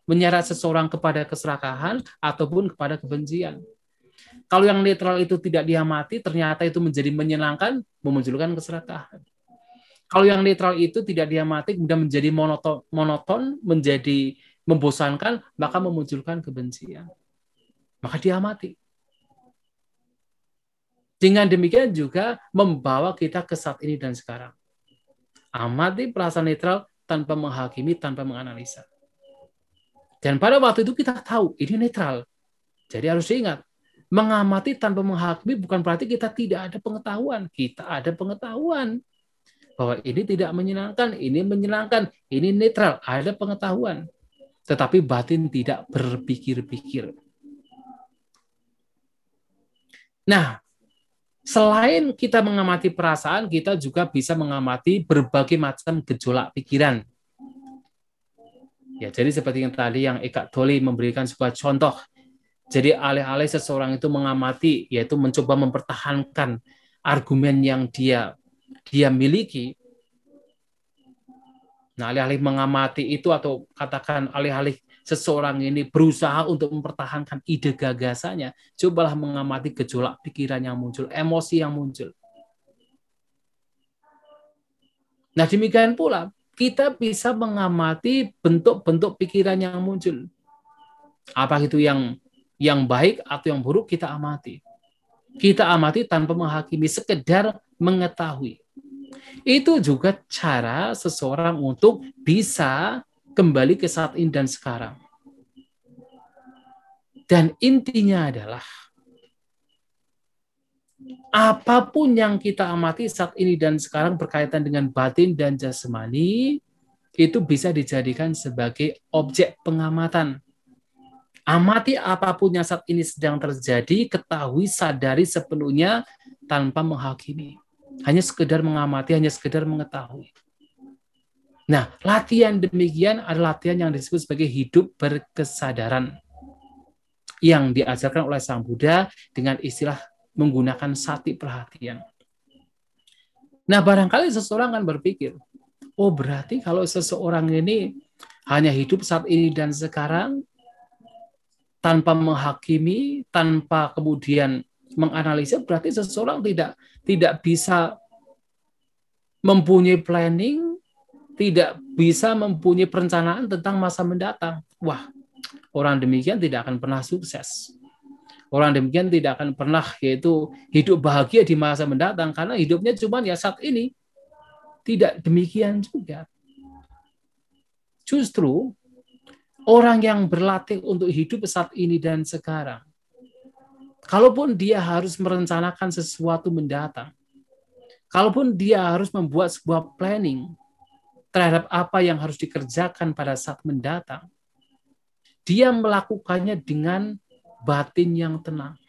menyeret seseorang kepada keserakahan ataupun kepada kebencian. Kalau yang netral itu tidak diamati, ternyata itu menjadi menyenangkan, memunculkan keserakahan. Kalau yang netral itu tidak diamati, kemudian menjadi monoton, menjadi membosankan, maka memunculkan kebencian. Maka diamati. Dengan demikian juga membawa kita ke saat ini dan sekarang. Amati perasaan netral tanpa menghakimi, tanpa menganalisa. Dan pada waktu itu kita tahu ini netral. Jadi harus diingat, mengamati tanpa menghakimi bukan berarti kita tidak ada pengetahuan. Kita ada pengetahuan bahwa ini tidak menyenangkan, ini menyenangkan, ini netral, ada pengetahuan. Tetapi batin tidak berpikir-pikir. Nah, Selain kita mengamati perasaan, kita juga bisa mengamati berbagai macam gejolak pikiran. Ya, jadi seperti yang tadi yang Eckhart Tolle memberikan sebuah contoh. Jadi alih-alih seseorang itu mengamati, yaitu mencoba mempertahankan argumen yang dia miliki. Nah, alih-alih mengamati itu atau katakan alih-alih seseorang ini berusaha untuk mempertahankan ide gagasannya, cobalah mengamati gejolak pikiran yang muncul, emosi yang muncul. Nah, demikian pula kita bisa mengamati bentuk-bentuk pikiran yang muncul. Apa itu yang baik atau yang buruk kita amati. Kita amati tanpa menghakimi, sekedar mengetahui. Itu juga cara seseorang untuk bisa kembali ke saat ini dan sekarang. Dan intinya adalah apapun yang kita amati saat ini dan sekarang berkaitan dengan batin dan jasmani, itu bisa dijadikan sebagai objek pengamatan. Amati apapun yang saat ini sedang terjadi, ketahui, sadari sepenuhnya tanpa menghakimi. Hanya sekedar mengamati, hanya sekedar mengetahui. Nah, latihan demikian adalah latihan yang disebut sebagai hidup berkesadaran, yang diajarkan oleh Sang Buddha dengan istilah menggunakan sati perhatian. Nah, barangkali seseorang akan berpikir, oh berarti kalau seseorang ini hanya hidup saat ini dan sekarang, tanpa menghakimi, tanpa kemudian menganalisa, berarti seseorang tidak bisa mempunyai planning, tidak bisa mempunyai perencanaan tentang masa mendatang. Wah, orang demikian tidak akan pernah sukses. Orang demikian tidak akan pernah yaitu hidup bahagia di masa mendatang karena hidupnya cuma ya saat ini. Tidak demikian juga. Justru orang yang berlatih untuk hidup saat ini dan sekarang, kalaupun dia harus merencanakan sesuatu mendatang, kalaupun dia harus membuat sebuah planning terhadap apa yang harus dikerjakan pada saat mendatang, dia melakukannya dengan batin yang tenang.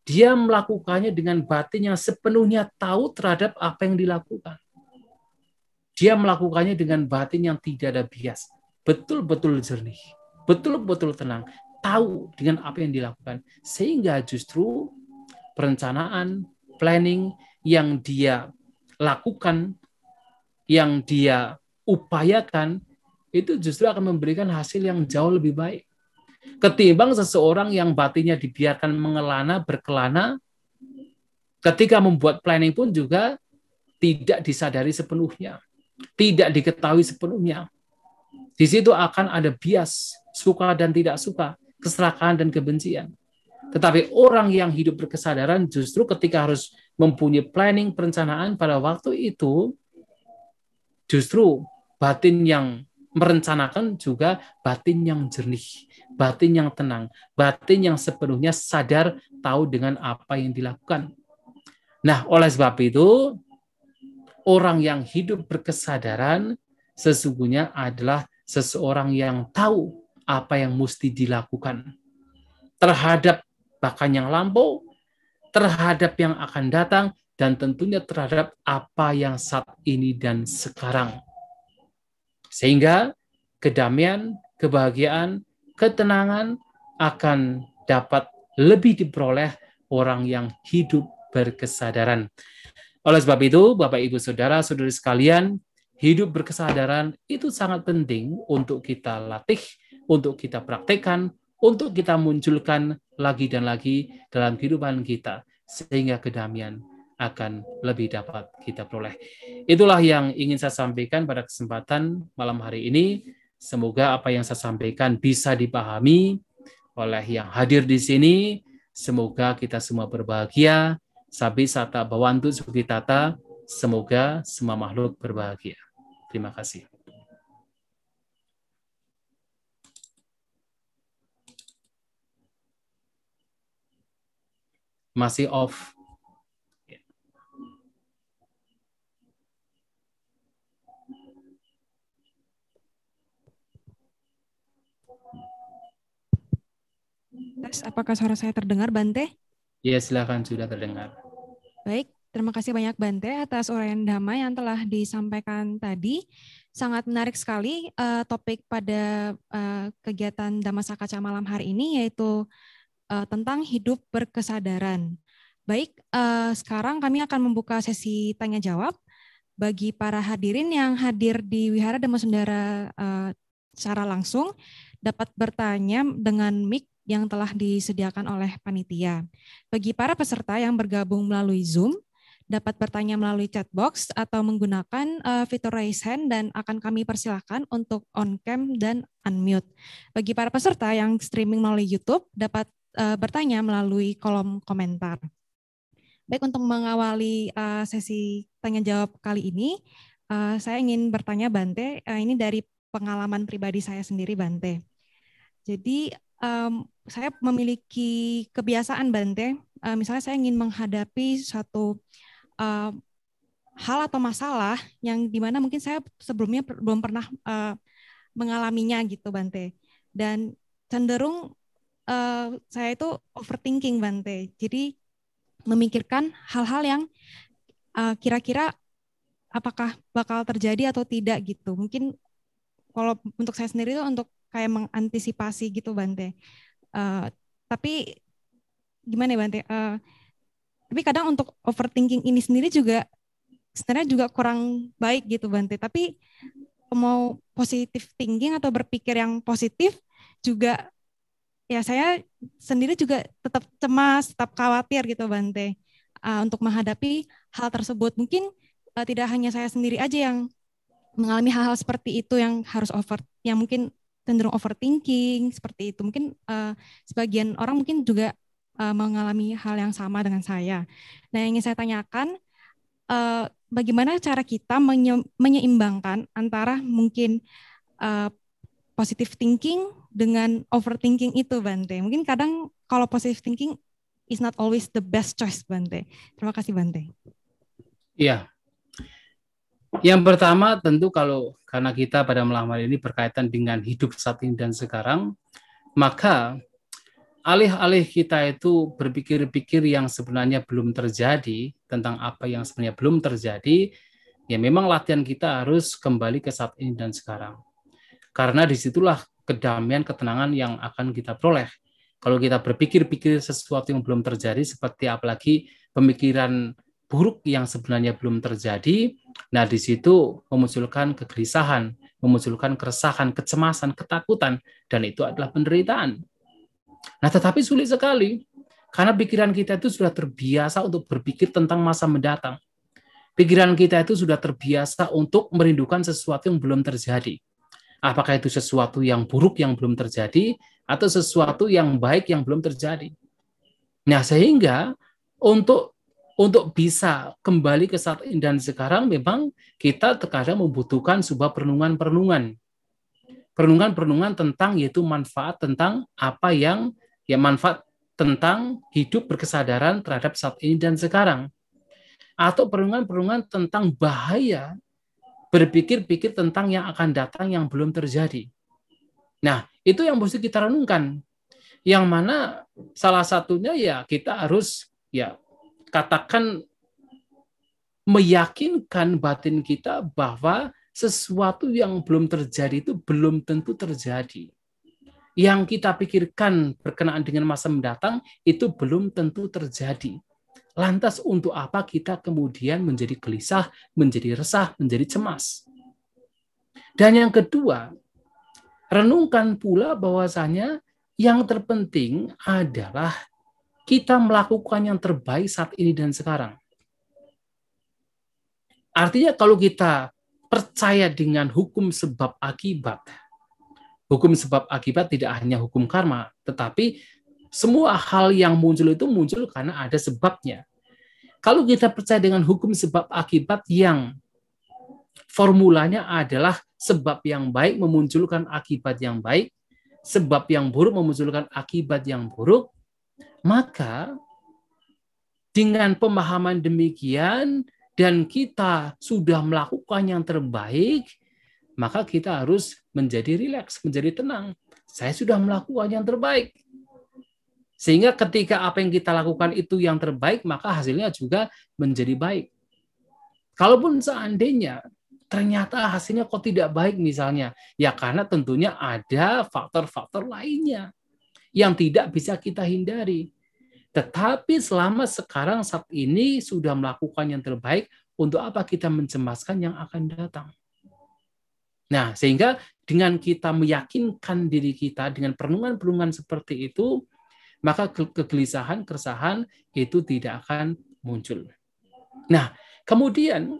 Dia melakukannya dengan batin yang sepenuhnya tahu terhadap apa yang dilakukan. Dia melakukannya dengan batin yang tidak ada bias. Betul-betul jernih. Betul-betul tenang. Tahu dengan apa yang dilakukan. Sehingga justru perencanaan, planning yang dia lakukan, yang dia upayakan, itu justru akan memberikan hasil yang jauh lebih baik. Ketimbang seseorang yang batinnya dibiarkan mengelana, berkelana, ketika membuat planning pun juga tidak disadari sepenuhnya, tidak diketahui sepenuhnya. Di situ akan ada bias, suka dan tidak suka, keserakahan dan kebencian. Tetapi orang yang hidup berkesadaran justru ketika harus mempunyai planning, perencanaan pada waktu itu, justru batin yang merencanakan juga batin yang jernih, batin yang tenang, batin yang sepenuhnya sadar tahu dengan apa yang dilakukan. Nah, oleh sebab itu, orang yang hidup berkesadaran sesungguhnya adalah seseorang yang tahu apa yang mesti dilakukan terhadap bahkan yang lampau, terhadap yang akan datang, dan tentunya terhadap apa yang saat ini dan sekarang. Sehingga kedamaian, kebahagiaan, ketenangan akan dapat lebih diperoleh orang yang hidup berkesadaran. Oleh sebab itu, Bapak, Ibu, Saudara-saudari sekalian, hidup berkesadaran itu sangat penting untuk kita latih, untuk kita praktekkan, untuk kita munculkan lagi dan lagi dalam kehidupan kita, sehingga kedamaian akan lebih dapat kita peroleh. Itulah yang ingin saya sampaikan pada kesempatan malam hari ini. Semoga apa yang saya sampaikan bisa dipahami oleh yang hadir di sini. Semoga kita semua berbahagia. Sabi sata bawantu sukitata. Semoga semua makhluk berbahagia. Terima kasih. Masih off. Tes, apakah suara saya terdengar, Bante? Ya, silakan, sudah terdengar. Baik, terima kasih banyak Bante atas uraian damai yang telah disampaikan tadi. Sangat menarik sekali topik pada kegiatan Dhammasakaca malam hari ini, yaitu tentang hidup berkesadaran. Baik, sekarang kami akan membuka sesi tanya jawab bagi para hadirin yang hadir di Wihara Dhammasundara secara langsung dapat bertanya dengan mic yang telah disediakan oleh panitia. Bagi para peserta yang bergabung melalui Zoom, dapat bertanya melalui chat box atau menggunakan fitur raise hand dan akan kami persilahkan untuk on cam dan unmute. Bagi para peserta yang streaming melalui YouTube, dapat bertanya melalui kolom komentar. Baik, untuk mengawali sesi tanya jawab kali ini, saya ingin bertanya Bante, ini dari pengalaman pribadi saya sendiri Bante. Jadi saya memiliki kebiasaan Bante, misalnya saya ingin menghadapi suatu hal atau masalah yang dimana mungkin saya sebelumnya belum pernah mengalaminya gitu Bante. Dan cenderung saya itu overthinking Bante. Jadi memikirkan hal-hal yang kira-kira apakah bakal terjadi atau tidak gitu. Mungkin kalau untuk saya sendiri itu untuk kayak mengantisipasi gitu Bante. Tapi gimana ya Bante? Tapi kadang untuk overthinking ini sendiri juga sebenarnya juga kurang baik gitu Bante. Tapi mau positive thinking atau berpikir yang positif juga ya saya sendiri juga tetap cemas, tetap khawatir gitu Bante untuk menghadapi hal tersebut. Mungkin tidak hanya saya sendiri aja yang mengalami hal-hal seperti itu yang mungkin cenderung overthinking seperti itu. Mungkin sebagian orang mungkin juga mengalami hal yang sama dengan saya. Nah, yang ingin saya tanyakan, bagaimana cara kita menyeimbangkan antara mungkin positive thinking dengan overthinking itu, Bante. Mungkin kadang kalau positive thinking is not always the best choice, Bante. Terima kasih, Bante. Iya. Yang pertama tentu karena kita pada malam hari ini berkaitan dengan hidup saat ini dan sekarang, maka alih-alih kita itu berpikir-pikir yang sebenarnya belum terjadi, tentang apa yang sebenarnya belum terjadi, ya memang latihan kita harus kembali ke saat ini dan sekarang. Karena disitulah kedamaian, ketenangan yang akan kita peroleh. Kalau kita berpikir-pikir sesuatu yang belum terjadi, seperti apalagi pemikiran buruk yang sebenarnya belum terjadi, nah di situ memunculkan kegelisahan, memunculkan keresahan, kecemasan, ketakutan, dan itu adalah penderitaan. Nah, tetapi sulit sekali, karena pikiran kita itu sudah terbiasa untuk berpikir tentang masa mendatang. Pikiran kita itu sudah terbiasa untuk merindukan sesuatu yang belum terjadi. Apakah itu sesuatu yang buruk yang belum terjadi, atau sesuatu yang baik yang belum terjadi. Nah, sehingga untuk bisa kembali ke saat ini dan sekarang, memang kita terkadang membutuhkan sebuah perenungan-perenungan tentang yaitu manfaat tentang apa yang manfaat tentang hidup berkesadaran terhadap saat ini dan sekarang, atau perenungan-perenungan tentang bahaya berpikir-pikir tentang yang akan datang yang belum terjadi. Nah, itu yang mesti kita renungkan. Yang mana salah satunya ya kita harus katakan meyakinkan batin kita bahwa sesuatu yang belum terjadi itu belum tentu terjadi. Yang kita pikirkan berkenaan dengan masa mendatang itu belum tentu terjadi. Lantas untuk apa kita kemudian menjadi gelisah, menjadi resah, menjadi cemas? Dan yang kedua, renungkan pula bahwasanya yang terpenting adalah kita melakukan yang terbaik saat ini dan sekarang. Artinya kalau kita percaya dengan hukum sebab akibat tidak hanya hukum karma, tetapi semua hal yang muncul itu muncul karena ada sebabnya. Kalau kita percaya dengan hukum sebab akibat yang formulanya adalah sebab yang baik memunculkan akibat yang baik, sebab yang buruk memunculkan akibat yang buruk, maka dengan pemahaman demikian dan kita sudah melakukan yang terbaik, maka kita harus menjadi rileks, menjadi tenang. Saya sudah melakukan yang terbaik. Sehingga ketika apa yang kita lakukan itu yang terbaik, maka hasilnya juga menjadi baik. Kalaupun seandainya ternyata hasilnya kok tidak baik misalnya, ya karena tentunya ada faktor-faktor lainnya yang tidak bisa kita hindari. Tetapi selama sekarang saat ini sudah melakukan yang terbaik, untuk apa kita mencemaskan yang akan datang? Nah, sehingga dengan kita meyakinkan diri kita dengan perenungan-perenungan seperti itu, maka kegelisahan, keresahan itu tidak akan muncul. Nah, kemudian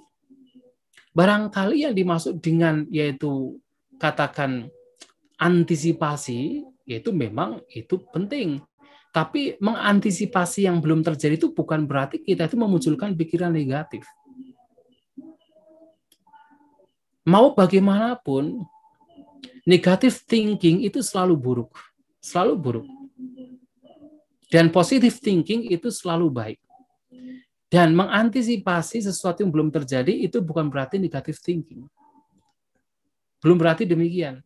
barangkali yang dimaksud dengan yaitu katakan antisipasi, yaitu memang itu penting. Tapi mengantisipasi yang belum terjadi itu bukan berarti kita itu memunculkan pikiran negatif. Mau bagaimanapun, negative thinking itu selalu buruk. Selalu buruk. Dan positive thinking itu selalu baik. Dan mengantisipasi sesuatu yang belum terjadi itu bukan berarti negative thinking. Belum berarti demikian.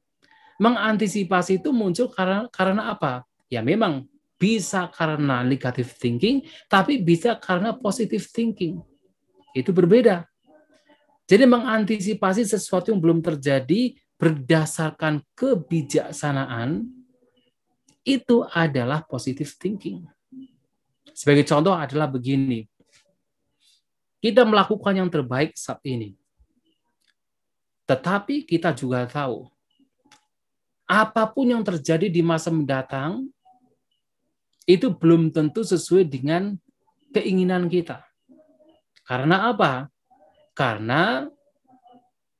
Mengantisipasi itu muncul karena apa? Ya memang bisa karena negative thinking, tapi bisa karena positive thinking. Itu berbeda. Jadi mengantisipasi sesuatu yang belum terjadi berdasarkan kebijaksanaan, itu adalah positive thinking. Sebagai contoh adalah begini. Kita melakukan yang terbaik saat ini. Tetapi kita juga tahu, apapun yang terjadi di masa mendatang, itu belum tentu sesuai dengan keinginan kita. Karena apa? Karena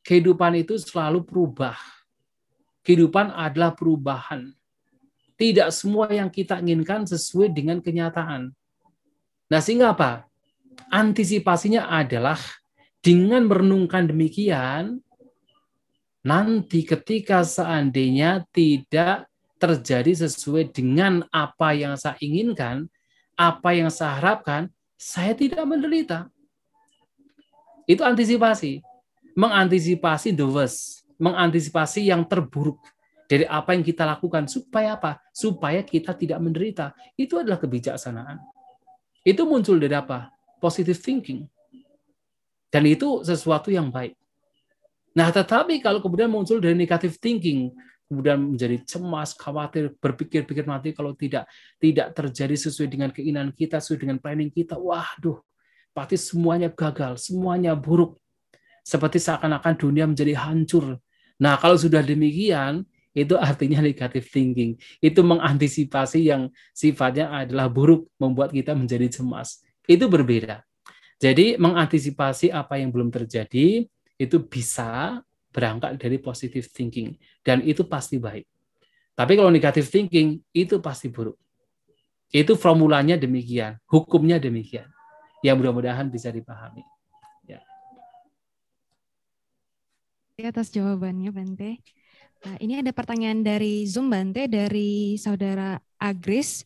kehidupan itu selalu berubah. Kehidupan adalah perubahan. Tidak semua yang kita inginkan sesuai dengan kenyataan. Nah, sehingga apa? Antisipasinya adalah dengan merenungkan demikian, nanti ketika seandainya tidak terjadi sesuai dengan apa yang saya inginkan, apa yang saya harapkan, saya tidak menderita. Itu antisipasi. Mengantisipasi the worst. Mengantisipasi yang terburuk dari apa yang kita lakukan. Supaya apa? Supaya kita tidak menderita. Itu adalah kebijaksanaan. Itu muncul dari apa? Positive thinking. Dan itu sesuatu yang baik. Nah, tetapi kalau kemudian muncul dari negative thinking, kemudian menjadi cemas, khawatir, berpikir-pikir nanti kalau tidak terjadi sesuai dengan keinginan kita, sesuai dengan planning kita, waduh, pasti semuanya gagal, semuanya buruk. Seperti seakan-akan dunia menjadi hancur. Nah, kalau sudah demikian, itu artinya negative thinking. Itu mengantisipasi yang sifatnya adalah buruk, membuat kita menjadi cemas. Itu berbeda. Jadi, mengantisipasi apa yang belum terjadi, itu bisa berangkat dari positive thinking. Dan itu pasti baik. Tapi kalau negative thinking, itu pasti buruk. Itu formulanya demikian, hukumnya demikian. Ya mudah-mudahan bisa dipahami. Ya. Atas jawabannya, Bante. Nah, ini ada pertanyaan dari Zoom, Bante, dari saudara Agris.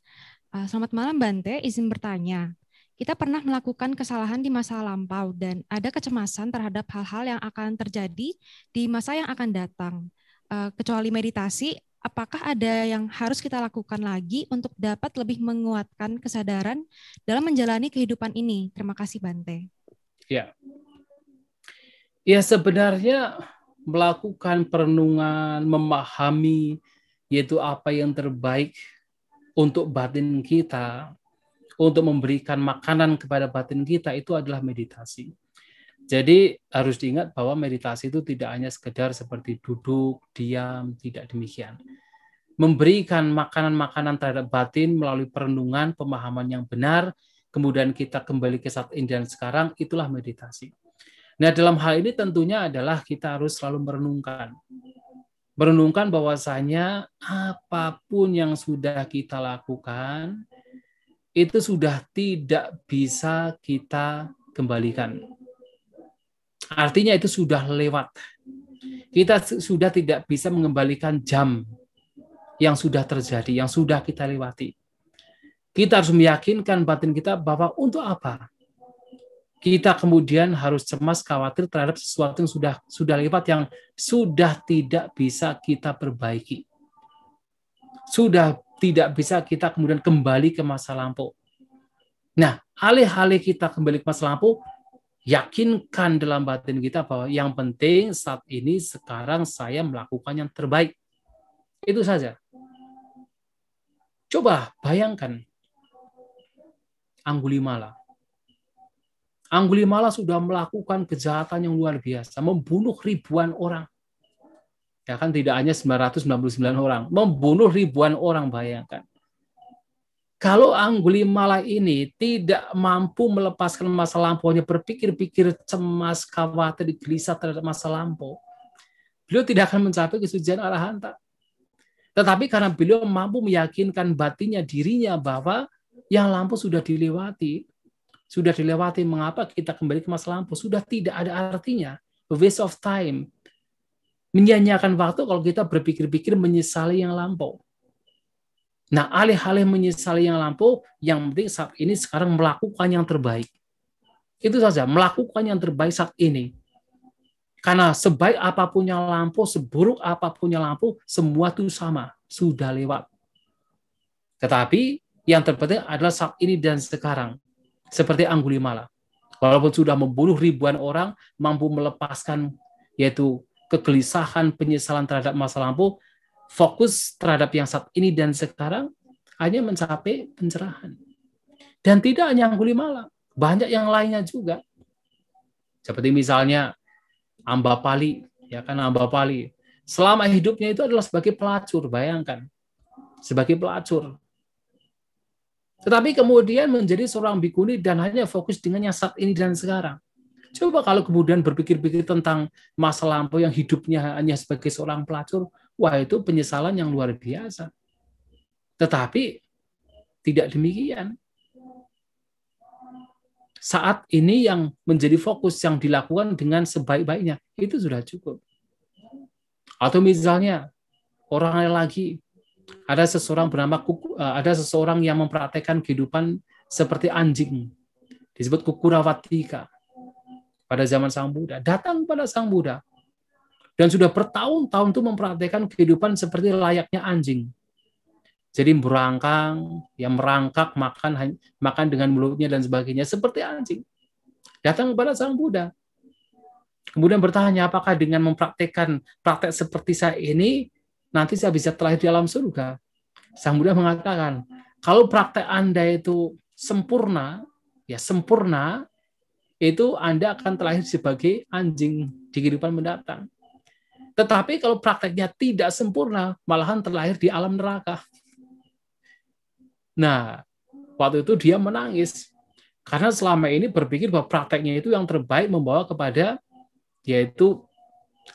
Selamat malam, Bante. Izin bertanya. Kita pernah melakukan kesalahan di masa lampau dan ada kecemasan terhadap hal-hal yang akan terjadi di masa yang akan datang. Kecuali meditasi, apakah ada yang harus kita lakukan lagi untuk dapat lebih menguatkan kesadaran dalam menjalani kehidupan ini? Terima kasih, Bante. Ya. Ya, sebenarnya melakukan perenungan, memahami yaitu apa yang terbaik untuk batin kita, untuk memberikan makanan kepada batin kita, itu adalah meditasi. Jadi harus diingat bahwa meditasi itu tidak hanya sekedar seperti duduk, diam, tidak demikian. Memberikan makanan-makanan terhadap batin melalui perenungan, pemahaman yang benar, kemudian kita kembali ke saat ini dan sekarang, itulah meditasi. Nah, dalam hal ini tentunya adalah kita harus selalu merenungkan. Merenungkan bahwasanya apapun yang sudah kita lakukan, itu sudah tidak bisa kita kembalikan. Artinya itu sudah lewat. Kita sudah tidak bisa mengembalikan jam yang sudah terjadi, yang sudah kita lewati. Kita harus meyakinkan batin kita bahwa untuk apa kita kemudian harus cemas, khawatir terhadap sesuatu yang sudah lewat, yang sudah tidak bisa kita perbaiki. Sudah tidak bisa kita kemudian kembali ke masa lampau. Nah, alih-alih kita kembali ke masa lampau, yakinkan dalam batin kita bahwa yang penting saat ini sekarang saya melakukan yang terbaik. Itu saja. Coba bayangkan Anggulimala. Anggulimala sudah melakukan kejahatan yang luar biasa, membunuh ribuan orang. Ya kan, tidak hanya 999 orang, membunuh ribuan orang, bayangkan. Kalau Anggulimala ini tidak mampu melepaskan masa lampaunya, berpikir-pikir cemas, khawatir, gelisah terhadap masa lampau, beliau tidak akan mencapai kesucian arahanta. Tetapi karena beliau mampu meyakinkan batinnya, dirinya, bahwa yang lampau sudah dilewati. Sudah dilewati, mengapa kita kembali ke masa lampau? Sudah tidak ada artinya. A waste of time. Menyia-nyiakan waktu kalau kita berpikir-pikir menyesali yang lampau. Nah, alih-alih menyesali yang lampau, yang penting saat ini sekarang melakukan yang terbaik. Itu saja, melakukan yang terbaik saat ini. Karena sebaik apapun yang lampau, seburuk apapun yang lampau, semua itu sama, sudah lewat. Tetapi yang terpenting adalah saat ini dan sekarang. Seperti Anggulimala. Walaupun sudah membunuh ribuan orang, mampu melepaskan yaitu kegelisahan, penyesalan terhadap masa lampau, fokus terhadap yang saat ini dan sekarang, hanya mencapai pencerahan. Dan tidak hanya Anggulimala, banyak yang lainnya juga. Seperti misalnya Ambapali, ya kan, Ambapali. Selama hidupnya itu adalah sebagai pelacur, bayangkan. Sebagai pelacur. Tetapi kemudian menjadi seorang bikuni dan hanya fokus dengan yang saat ini dan sekarang. Coba kalau kemudian berpikir-pikir tentang masa lampau yang hidupnya hanya sebagai seorang pelacur, wah itu penyesalan yang luar biasa. Tetapi tidak demikian. Saat ini yang menjadi fokus yang dilakukan dengan sebaik-baiknya, itu sudah cukup. Atau misalnya orang lagi, ada seseorang yang mempraktekkan kehidupan seperti anjing, disebut Kukurawatika pada zaman Sang Buddha, datang pada Sang Buddha dan sudah bertahun-tahun itu mempraktekkan kehidupan seperti layaknya anjing. Jadi merangkang, yang merangkak, makan dengan mulutnya dan sebagainya seperti anjing. Datang kepada Sang Buddha. Kemudian bertanya, apakah dengan mempraktekkan praktek seperti saya ini nanti saya bisa terlahir di alam surga? Sang Buddha mengatakan, kalau praktek Anda itu sempurna, ya sempurna, itu Anda akan terlahir sebagai anjing di kehidupan mendatang. Tetapi kalau prakteknya tidak sempurna, malahan terlahir di alam neraka. Nah, waktu itu dia menangis. Karena selama ini berpikir bahwa prakteknya itu yang terbaik membawa kepada yaitu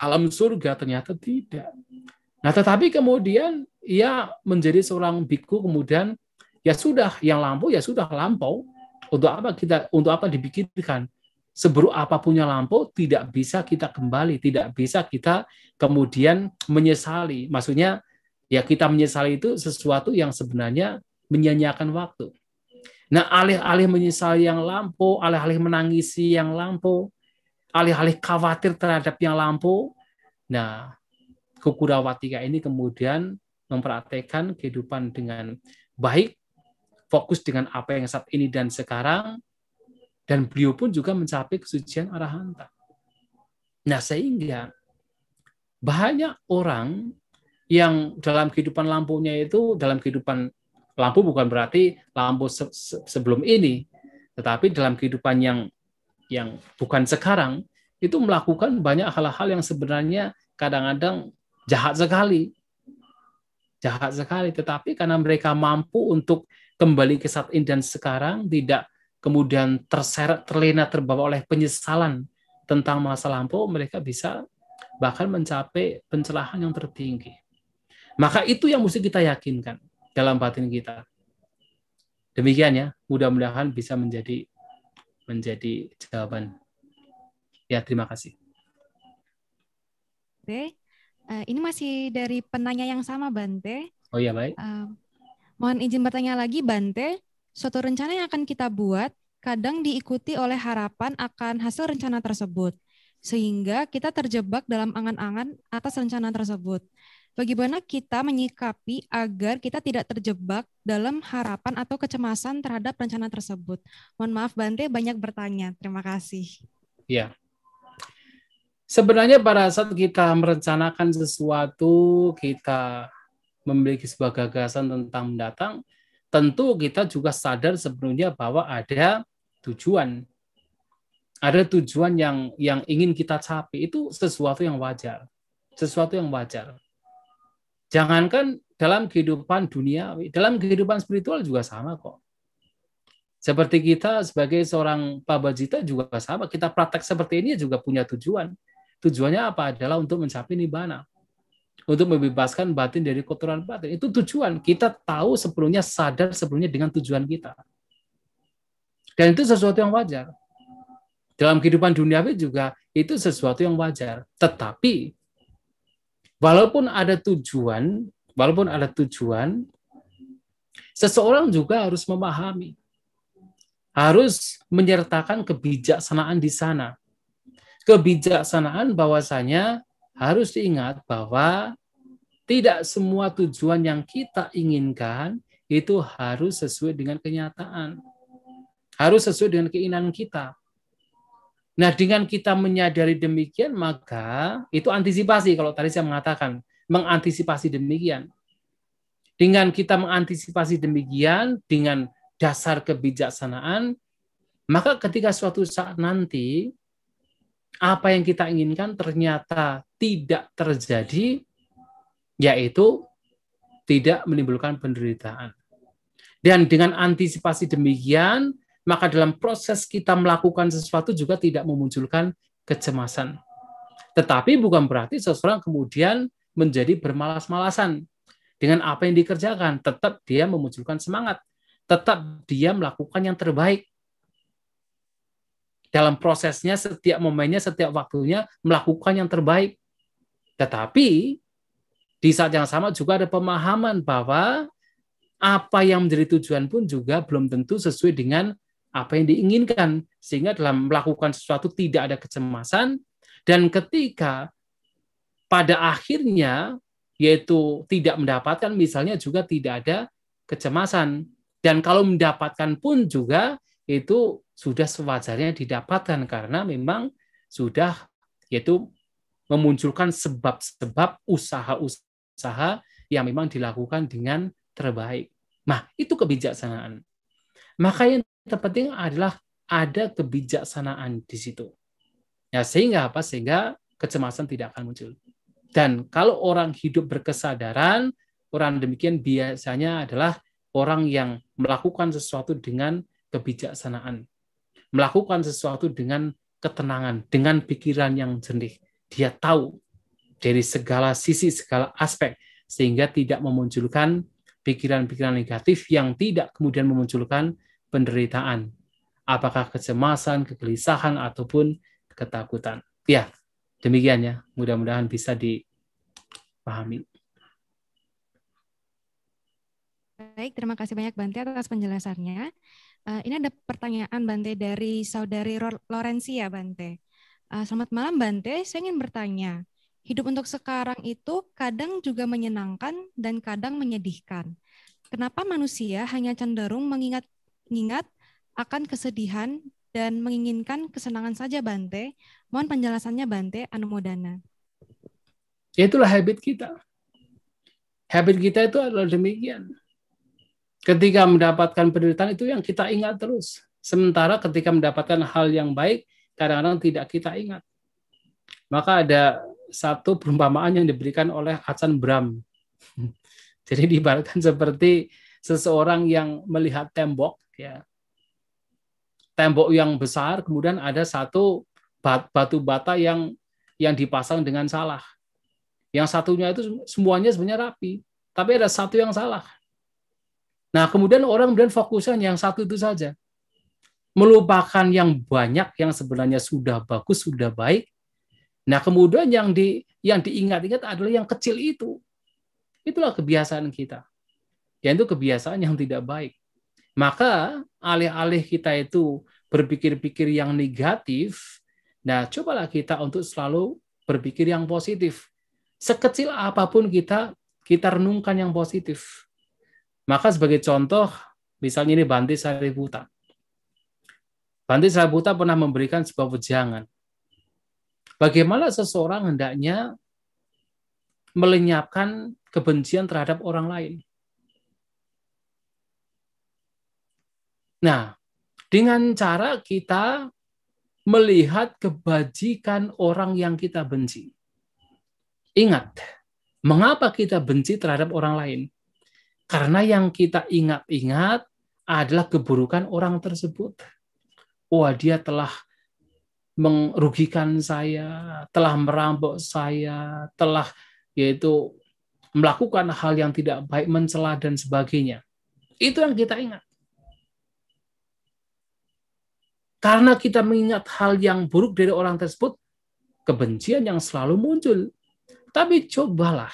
alam surga, ternyata tidak. Nah, tetapi kemudian ia menjadi seorang biku, kemudian ya sudah, yang lampau ya sudah lampau. Untuk apa dipikirkan? Seburuk apapun yang lampau tidak bisa kita kembali, tidak bisa kita kemudian menyesali. Maksudnya ya kita menyesali itu sesuatu yang sebenarnya menyia-nyiakan waktu. Nah, alih-alih menyesali yang lampau, alih-alih menangisi yang lampau, alih-alih khawatir terhadap yang lampau, nah Kukurawatika ini kemudian mempraktekkan kehidupan dengan baik, fokus dengan apa yang saat ini dan sekarang, dan beliau pun juga mencapai kesucian arahanta. Nah, sehingga banyak orang yang dalam kehidupan lampunya itu, dalam kehidupan lampu bukan berarti lampu sebelum ini, tetapi dalam kehidupan yang bukan sekarang, itu melakukan banyak hal-hal yang sebenarnya kadang-kadang jahat sekali. Jahat sekali, tetapi karena mereka mampu untuk kembali ke saat ini dan sekarang, tidak kemudian terseret, terlena, terbawa oleh penyesalan tentang masa lampau, mereka bisa bahkan mencapai pencerahan yang tertinggi. Maka itu yang mesti kita yakinkan dalam batin kita. Demikian ya, mudah-mudahan bisa menjadi jawaban. Ya, terima kasih. Oke. Ini masih dari penanya yang sama, Bante. Oh iya, baik. Mohon izin bertanya lagi, Bante. Suatu rencana yang akan kita buat kadang diikuti oleh harapan akan hasil rencana tersebut, sehingga kita terjebak dalam angan-angan atas rencana tersebut. Bagaimana kita menyikapi agar kita tidak terjebak dalam harapan atau kecemasan terhadap rencana tersebut? Mohon maaf Bante, banyak bertanya. Terima kasih. Ya. Sebenarnya pada saat kita merencanakan sesuatu, kita memiliki sebuah gagasan tentang mendatang, tentu kita juga sadar sebenarnya bahwa ada tujuan. Ada tujuan yang ingin kita capai. Itu sesuatu yang wajar. Sesuatu yang wajar. Jangankan dalam kehidupan duniawi, dalam kehidupan spiritual juga sama kok. Seperti kita sebagai seorang pabajita juga sama. Kita praktek seperti ini juga punya tujuan. Tujuannya apa? Adalah untuk mencapai nibbana. Untuk membebaskan batin dari kotoran batin. Itu tujuan. Kita tahu sebelumnya, sadar sebelumnya dengan tujuan kita. Dan itu sesuatu yang wajar. Dalam kehidupan duniawi juga itu sesuatu yang wajar. Tetapi walaupun ada tujuan, seseorang juga harus memahami, harus menyertakan kebijaksanaan di sana. Kebijaksanaan bahwasanya harus diingat bahwa tidak semua tujuan yang kita inginkan itu harus sesuai dengan kenyataan. Harus sesuai dengan keinginan kita. Nah, dengan kita menyadari demikian, maka itu antisipasi. Kalau tadi saya mengatakan, mengantisipasi demikian. Dengan kita mengantisipasi demikian, dengan dasar kebijaksanaan, maka ketika suatu saat nanti, apa yang kita inginkan ternyata tidak terjadi, yaitu tidak menimbulkan penderitaan. Dan dengan antisipasi demikian, maka dalam proses kita melakukan sesuatu juga tidak memunculkan kecemasan. Tetapi bukan berarti seseorang kemudian menjadi bermalas-malasan dengan apa yang dikerjakan. Tetap dia memunculkan semangat. Tetap dia melakukan yang terbaik. Dalam prosesnya, setiap momennya, setiap waktunya melakukan yang terbaik. Tetapi di saat yang sama juga ada pemahaman bahwa apa yang menjadi tujuan pun juga belum tentu sesuai dengan apa yang diinginkan. Sehingga dalam melakukan sesuatu tidak ada kecemasan. Dan ketika pada akhirnya, yaitu tidak mendapatkan, misalnya juga tidak ada kecemasan. Dan kalau mendapatkan pun juga itu sudah sewajarnya didapatkan karena memang sudah yaitu memunculkan sebab-sebab usaha-usaha yang memang dilakukan dengan terbaik. Nah, itu kebijaksanaan. Maka yang terpenting adalah ada kebijaksanaan di situ. Ya, sehingga apa? Sehingga kecemasan tidak akan muncul. Dan kalau orang hidup berkesadaran, orang demikian biasanya adalah orang yang melakukan sesuatu dengan kebijaksanaan. Melakukan sesuatu dengan ketenangan, dengan pikiran yang jernih. Dia tahu dari segala sisi, segala aspek, sehingga tidak memunculkan pikiran-pikiran negatif yang tidak kemudian memunculkan penderitaan. Apakah kecemasan, kegelisahan, ataupun ketakutan. Ya, demikian ya. Mudah-mudahan bisa dipahami. Baik, terima kasih banyak Bante atas penjelasannya. Ini ada pertanyaan Bante dari saudari Lorencia Bante. Selamat malam Bante, saya ingin bertanya. Hidup untuk sekarang itu kadang juga menyenangkan dan kadang menyedihkan. Kenapa manusia hanya cenderung mengingat akan kesedihan dan menginginkan kesenangan saja Bante? Mohon penjelasannya Bante, Anumodana. Itulah habit kita. Habit kita itu adalah demikian. Ketika mendapatkan penderitaan itu yang kita ingat terus. Sementara ketika mendapatkan hal yang baik, kadang-kadang tidak kita ingat. Maka ada satu perumpamaan yang diberikan oleh Ajahn Brahm. Jadi diibaratkan seperti seseorang yang melihat tembok, ya. Tembok yang besar, kemudian ada satu batu bata yang dipasang dengan salah. Yang satunya itu semuanya sebenarnya rapi, tapi ada satu yang salah. Nah, kemudian orang fokusnya yang satu itu saja. Melupakan yang banyak yang sebenarnya sudah bagus, sudah baik. Nah, kemudian yang diingat-ingat adalah yang kecil itu. Itulah kebiasaan kita. Yaitu kebiasaan yang tidak baik. Maka, alih-alih kita itu berpikir-pikir yang negatif, nah, cobalah kita untuk selalu berpikir yang positif. Sekecil apapun kita renungkan yang positif. Maka sebagai contoh, misalnya ini Bhante Sariputta. Bhante Sariputta pernah memberikan sebuah wejangan. Bagaimana seseorang hendaknya melenyapkan kebencian terhadap orang lain. Nah, dengan cara kita melihat kebajikan orang yang kita benci. Ingat, mengapa kita benci terhadap orang lain? Karena yang kita ingat-ingat adalah keburukan orang tersebut. Wah, dia telah merugikan saya, telah merampok saya, telah yaitu melakukan hal yang tidak baik, mencela dan sebagainya. Itu yang kita ingat. Karena kita mengingat hal yang buruk dari orang tersebut, kebencian yang selalu muncul. Tapi cobalah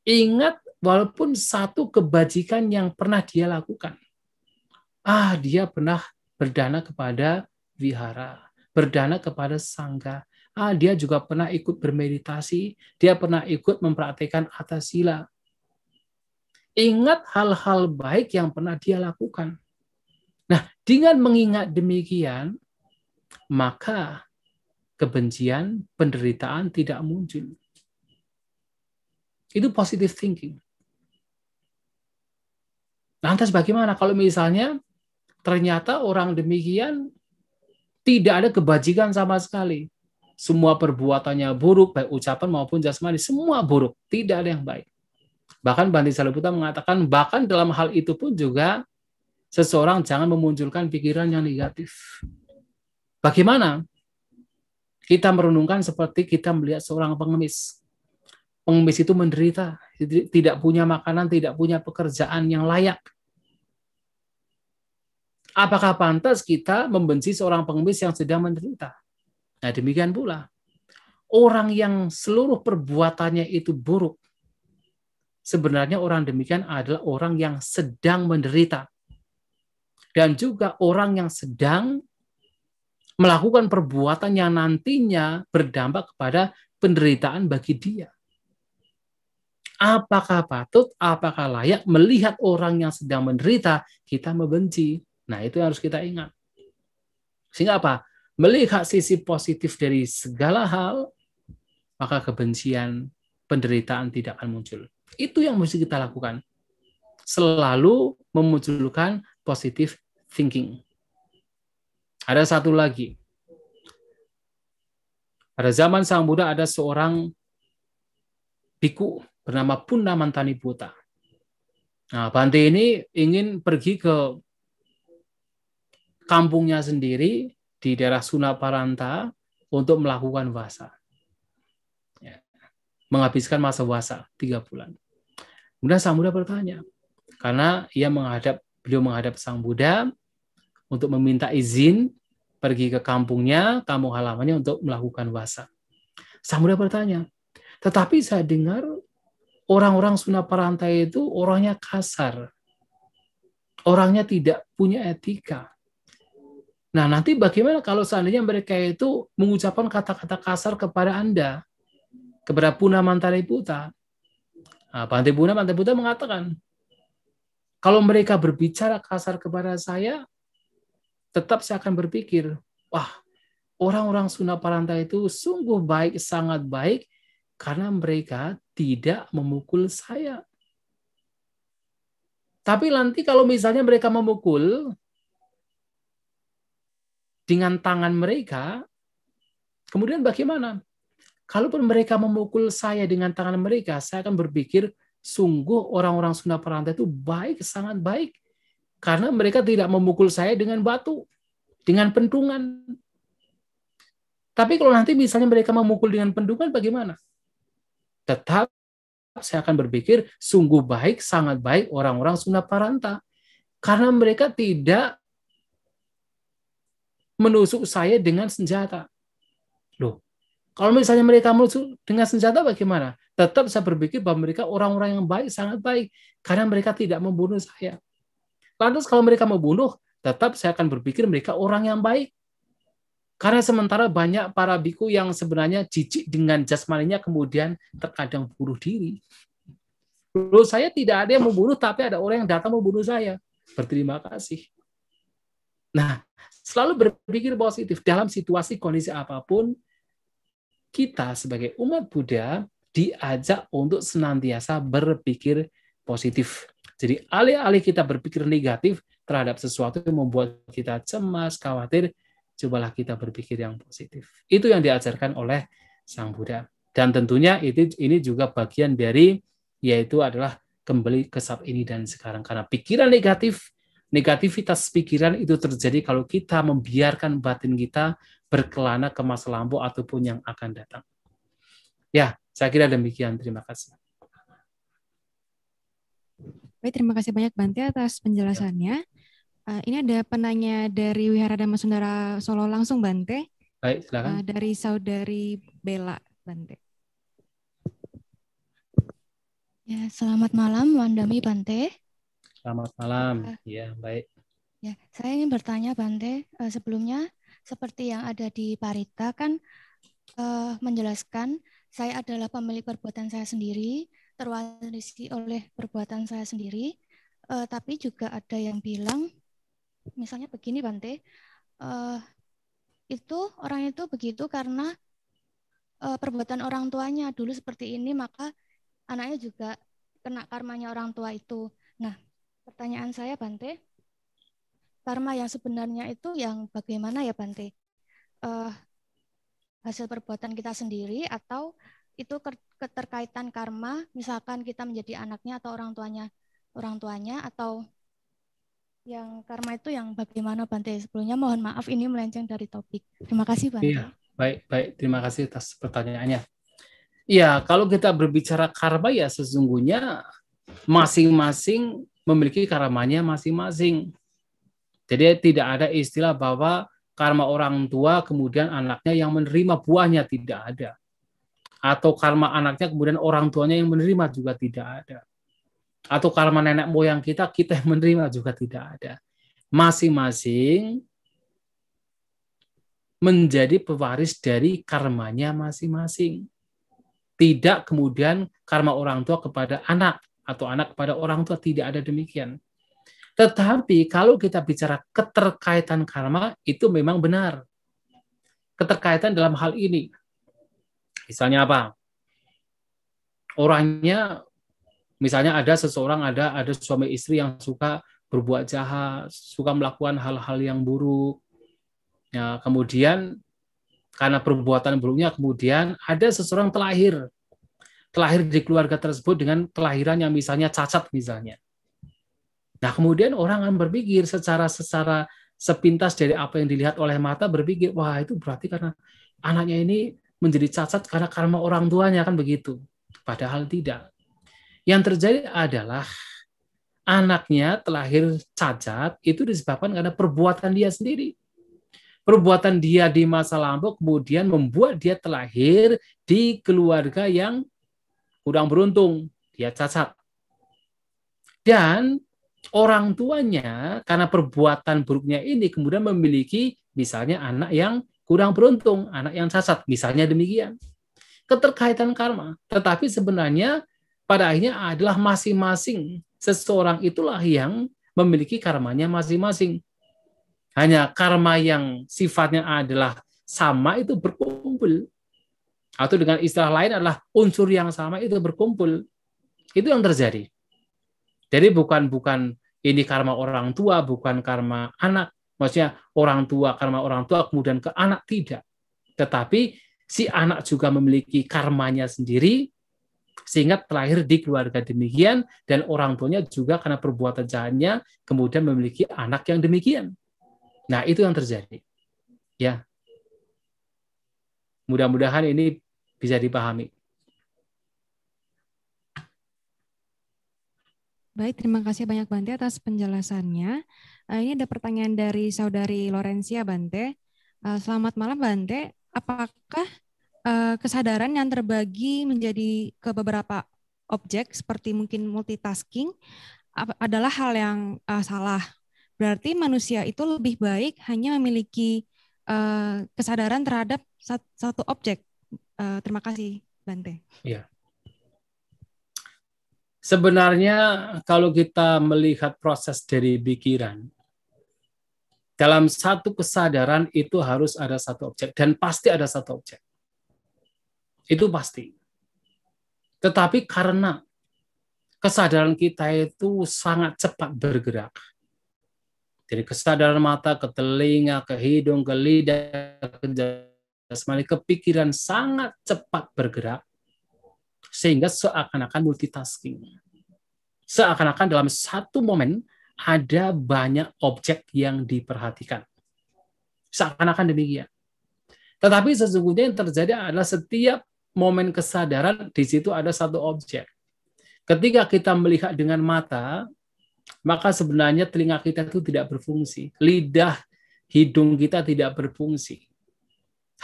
ingat walaupun satu kebajikan yang pernah dia lakukan. Dia pernah berdana kepada wihara, berdana kepada sangga. Dia juga pernah ikut bermeditasi, dia pernah ikut mempraktikkan atasila. Ingat hal-hal baik yang pernah dia lakukan. Nah, dengan mengingat demikian, maka kebencian, penderitaan tidak muncul. Itu positive thinking. Lantas bagaimana kalau misalnya ternyata orang demikian tidak ada kebajikan sama sekali. Semua perbuatannya buruk, baik ucapan maupun jasmani, semua buruk. Tidak ada yang baik. Bahkan Bhante Sariputta mengatakan, bahkan dalam hal itu pun juga seseorang jangan memunculkan pikiran yang negatif. Bagaimana? Kita merenungkan seperti kita melihat seorang pengemis. Pengemis itu menderita, tidak punya makanan, tidak punya pekerjaan yang layak. Apakah pantas kita membenci seorang pengemis yang sedang menderita? Nah, demikian pula. Orang yang seluruh perbuatannya itu buruk, sebenarnya orang demikian adalah orang yang sedang menderita. Dan juga orang yang sedang melakukan perbuatan yang nantinya berdampak kepada penderitaan bagi dia. Apakah patut, apakah layak melihat orang yang sedang menderita, kita membenci? Nah, itu yang harus kita ingat. Sehingga apa? Melihat sisi positif dari segala hal, maka kebencian, penderitaan tidak akan muncul. Itu yang mesti kita lakukan. Selalu memunculkan positive thinking. Ada satu lagi. Pada zaman Sang Buddha ada seorang biku bernama Punnamantaniputa. Nah, Bhante ini ingin pergi ke kampungnya sendiri di daerah Sunaparanta untuk melakukan wasa. Menghabiskan masa wasa 3 bulan. Kemudian Sang Buddha bertanya, karena beliau menghadap Sang Buddha untuk meminta izin pergi ke kampungnya, kampung halamannya untuk melakukan wasa. Sang Buddha bertanya, tetapi saya dengar orang-orang Sunaparanta itu orangnya kasar. Orangnya tidak punya etika. Nah, nanti bagaimana kalau seandainya mereka itu mengucapkan kata-kata kasar kepada Anda, kepada Punnamantaniputa? Nah, Bhante Punnamantaniputa mengatakan, kalau mereka berbicara kasar kepada saya, tetap saya akan berpikir, wah, orang-orang Sunaparanta itu sungguh baik, sangat baik, karena mereka tidak memukul saya. Tapi nanti kalau misalnya mereka memukul dengan tangan mereka, kemudian bagaimana? Kalaupun mereka memukul saya dengan tangan mereka, saya akan berpikir, sungguh orang-orang Sunaparanta itu baik, sangat baik. Karena mereka tidak memukul saya dengan batu, dengan pentungan. Tapi kalau nanti misalnya mereka memukul dengan pentungan, bagaimana? Tetap saya akan berpikir, sungguh baik, sangat baik orang-orang Sunaparanta. Karena mereka tidak menusuk saya dengan senjata. Loh, kalau misalnya mereka menusuk dengan senjata bagaimana? Tetap saya berpikir bahwa mereka orang-orang yang baik, sangat baik. Karena mereka tidak membunuh saya. Lantas kalau mereka membunuh, tetap saya akan berpikir mereka orang yang baik. Karena sementara banyak para biku yang sebenarnya jijik dengan jasmaninya kemudian terkadang bunuh diri. Menurut saya tidak ada yang membunuh, tapi ada orang yang datang membunuh saya. Berterima kasih. Nah, selalu berpikir positif dalam situasi kondisi apapun. Kita sebagai umat Buddha diajak untuk senantiasa berpikir positif. Jadi alih-alih kita berpikir negatif terhadap sesuatu yang membuat kita cemas, khawatir, cobalah kita berpikir yang positif. Itu yang diajarkan oleh Sang Buddha. Dan tentunya ini juga bagian dari, yaitu adalah kembali ke saat ini dan sekarang. Karena pikiran negatif, negativitas pikiran itu terjadi kalau kita membiarkan batin kita berkelana ke masa lampau ataupun yang akan datang. Ya, saya kira demikian. Terima kasih. Baik, terima kasih banyak Bante atas penjelasannya. Ini ada penanya dari Wihara Dhamma Sundara Solo langsung, Bante. Baik, silakan. Dari saudari Bella, Bante. Ya, selamat malam, Wandami Bante. Selamat malam. Ya, baik. Ya, saya ingin bertanya Bante, sebelumnya seperti yang ada di Parita kan menjelaskan saya adalah pemilik perbuatan saya sendiri, terwarisi oleh perbuatan saya sendiri, tapi juga ada yang bilang, misalnya begini Bante, itu orang itu begitu karena perbuatan orang tuanya dulu seperti ini, maka anaknya juga kena karmanya orang tua itu. Nah, pertanyaan saya Bante, karma yang sebenarnya itu yang bagaimana ya Bante? Hasil perbuatan kita sendiri atau itu keterkaitan karma, misalkan kita menjadi anaknya atau orang tuanya atau yang karma itu yang bagaimana Bante? Sebelumnya mohon maaf ini melenceng dari topik. Terima kasih Bante. Iya, baik. Terima kasih atas pertanyaannya. Ya, kalau kita berbicara karma ya sesungguhnya masing-masing memiliki karmanya masing-masing. Jadi tidak ada istilah bahwa karma orang tua kemudian anaknya yang menerima buahnya, tidak ada. Atau karma anaknya kemudian orang tuanya yang menerima, juga tidak ada. Atau karma nenek moyang kita yang menerima, juga tidak ada. Masing-masing menjadi pewaris dari karmanya masing-masing. Tidak kemudian karma orang tua kepada anak atau anak kepada orang tua, tidak ada demikian. Tetapi kalau kita bicara keterkaitan karma, itu memang benar. Keterkaitan dalam hal ini. Misalnya apa? Orangnya, misalnya ada seseorang, ada suami istri yang suka berbuat jahat, suka melakukan hal-hal yang buruk. Ya, kemudian karena perbuatan buruknya, kemudian ada seseorang terlahir di keluarga tersebut dengan kelahiran yang misalnya cacat misalnya. Nah, kemudian orang akan berpikir secara sepintas dari apa yang dilihat oleh mata, berpikir, wah itu berarti karena anaknya ini menjadi cacat karena karma orang tuanya, kan begitu. Padahal tidak. Yang terjadi adalah anaknya terlahir cacat itu disebabkan karena perbuatan dia sendiri. Perbuatan dia di masa lampau kemudian membuat dia terlahir di keluarga yang kurang beruntung, dia cacat. Dan orang tuanya karena perbuatan buruknya ini kemudian memiliki misalnya anak yang kurang beruntung, anak yang cacat, misalnya demikian. Keterkaitan karma. Tetapi sebenarnya pada akhirnya adalah masing-masing seseorang itulah yang memiliki karmanya masing-masing. Hanya karma yang sifatnya adalah sama itu berkumpul. Atau dengan istilah lain adalah unsur yang sama itu berkumpul. Itu yang terjadi. Jadi bukan ini karma orang tua, bukan karma anak. Maksudnya orang tua, karma orang tua kemudian ke anak, tidak. Tetapi si anak juga memiliki karmanya sendiri, sehingga terlahir di keluarga demikian, dan orang tuanya juga karena perbuatan jahatnya kemudian memiliki anak yang demikian. Nah, itu yang terjadi. Ya. Mudah-mudahan ini bisa dipahami. Baik, terima kasih banyak Bante atas penjelasannya. Ini ada pertanyaan dari saudari Lorencia, Bante. Selamat malam Bante. Apakah kesadaran yang terbagi menjadi ke beberapa objek seperti mungkin multitasking adalah hal yang salah? Berarti manusia itu lebih baik hanya memiliki kesadaran terhadap satu objek. Terima kasih, Bante. Ya. Sebenarnya kalau kita melihat proses dari pikiran, dalam satu kesadaran itu harus ada satu objek, dan pasti ada satu objek. Itu pasti. Tetapi karena kesadaran kita itu sangat cepat bergerak, dari kesadaran mata ke telinga, ke hidung, ke lidah, ke jasmani, ke pikiran sangat cepat bergerak, sehingga seakan-akan multitasking. Seakan-akan dalam satu momen ada banyak objek yang diperhatikan. Seakan-akan demikian. Tetapi sesungguhnya yang terjadi adalah setiap momen kesadaran di situ ada satu objek. Ketika kita melihat dengan mata, maka sebenarnya telinga kita itu tidak berfungsi. Lidah, hidung kita tidak berfungsi.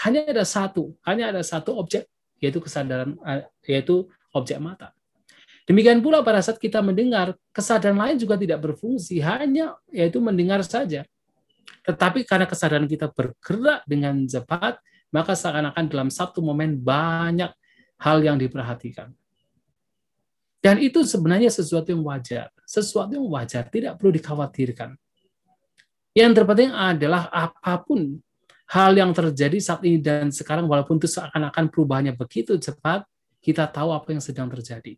Hanya ada satu objek, yaitu kesadaran, yaitu objek mata. Demikian pula pada saat kita mendengar, kesadaran lain juga tidak berfungsi, hanya yaitu mendengar saja. Tetapi karena kesadaran kita bergerak dengan cepat, maka seakan-akan dalam satu momen banyak hal yang diperhatikan. Dan itu sebenarnya sesuatu yang wajar, tidak perlu dikhawatirkan. Yang terpenting adalah apapun hal yang terjadi saat ini dan sekarang, walaupun itu seakan-akan perubahannya begitu cepat, kita tahu apa yang sedang terjadi.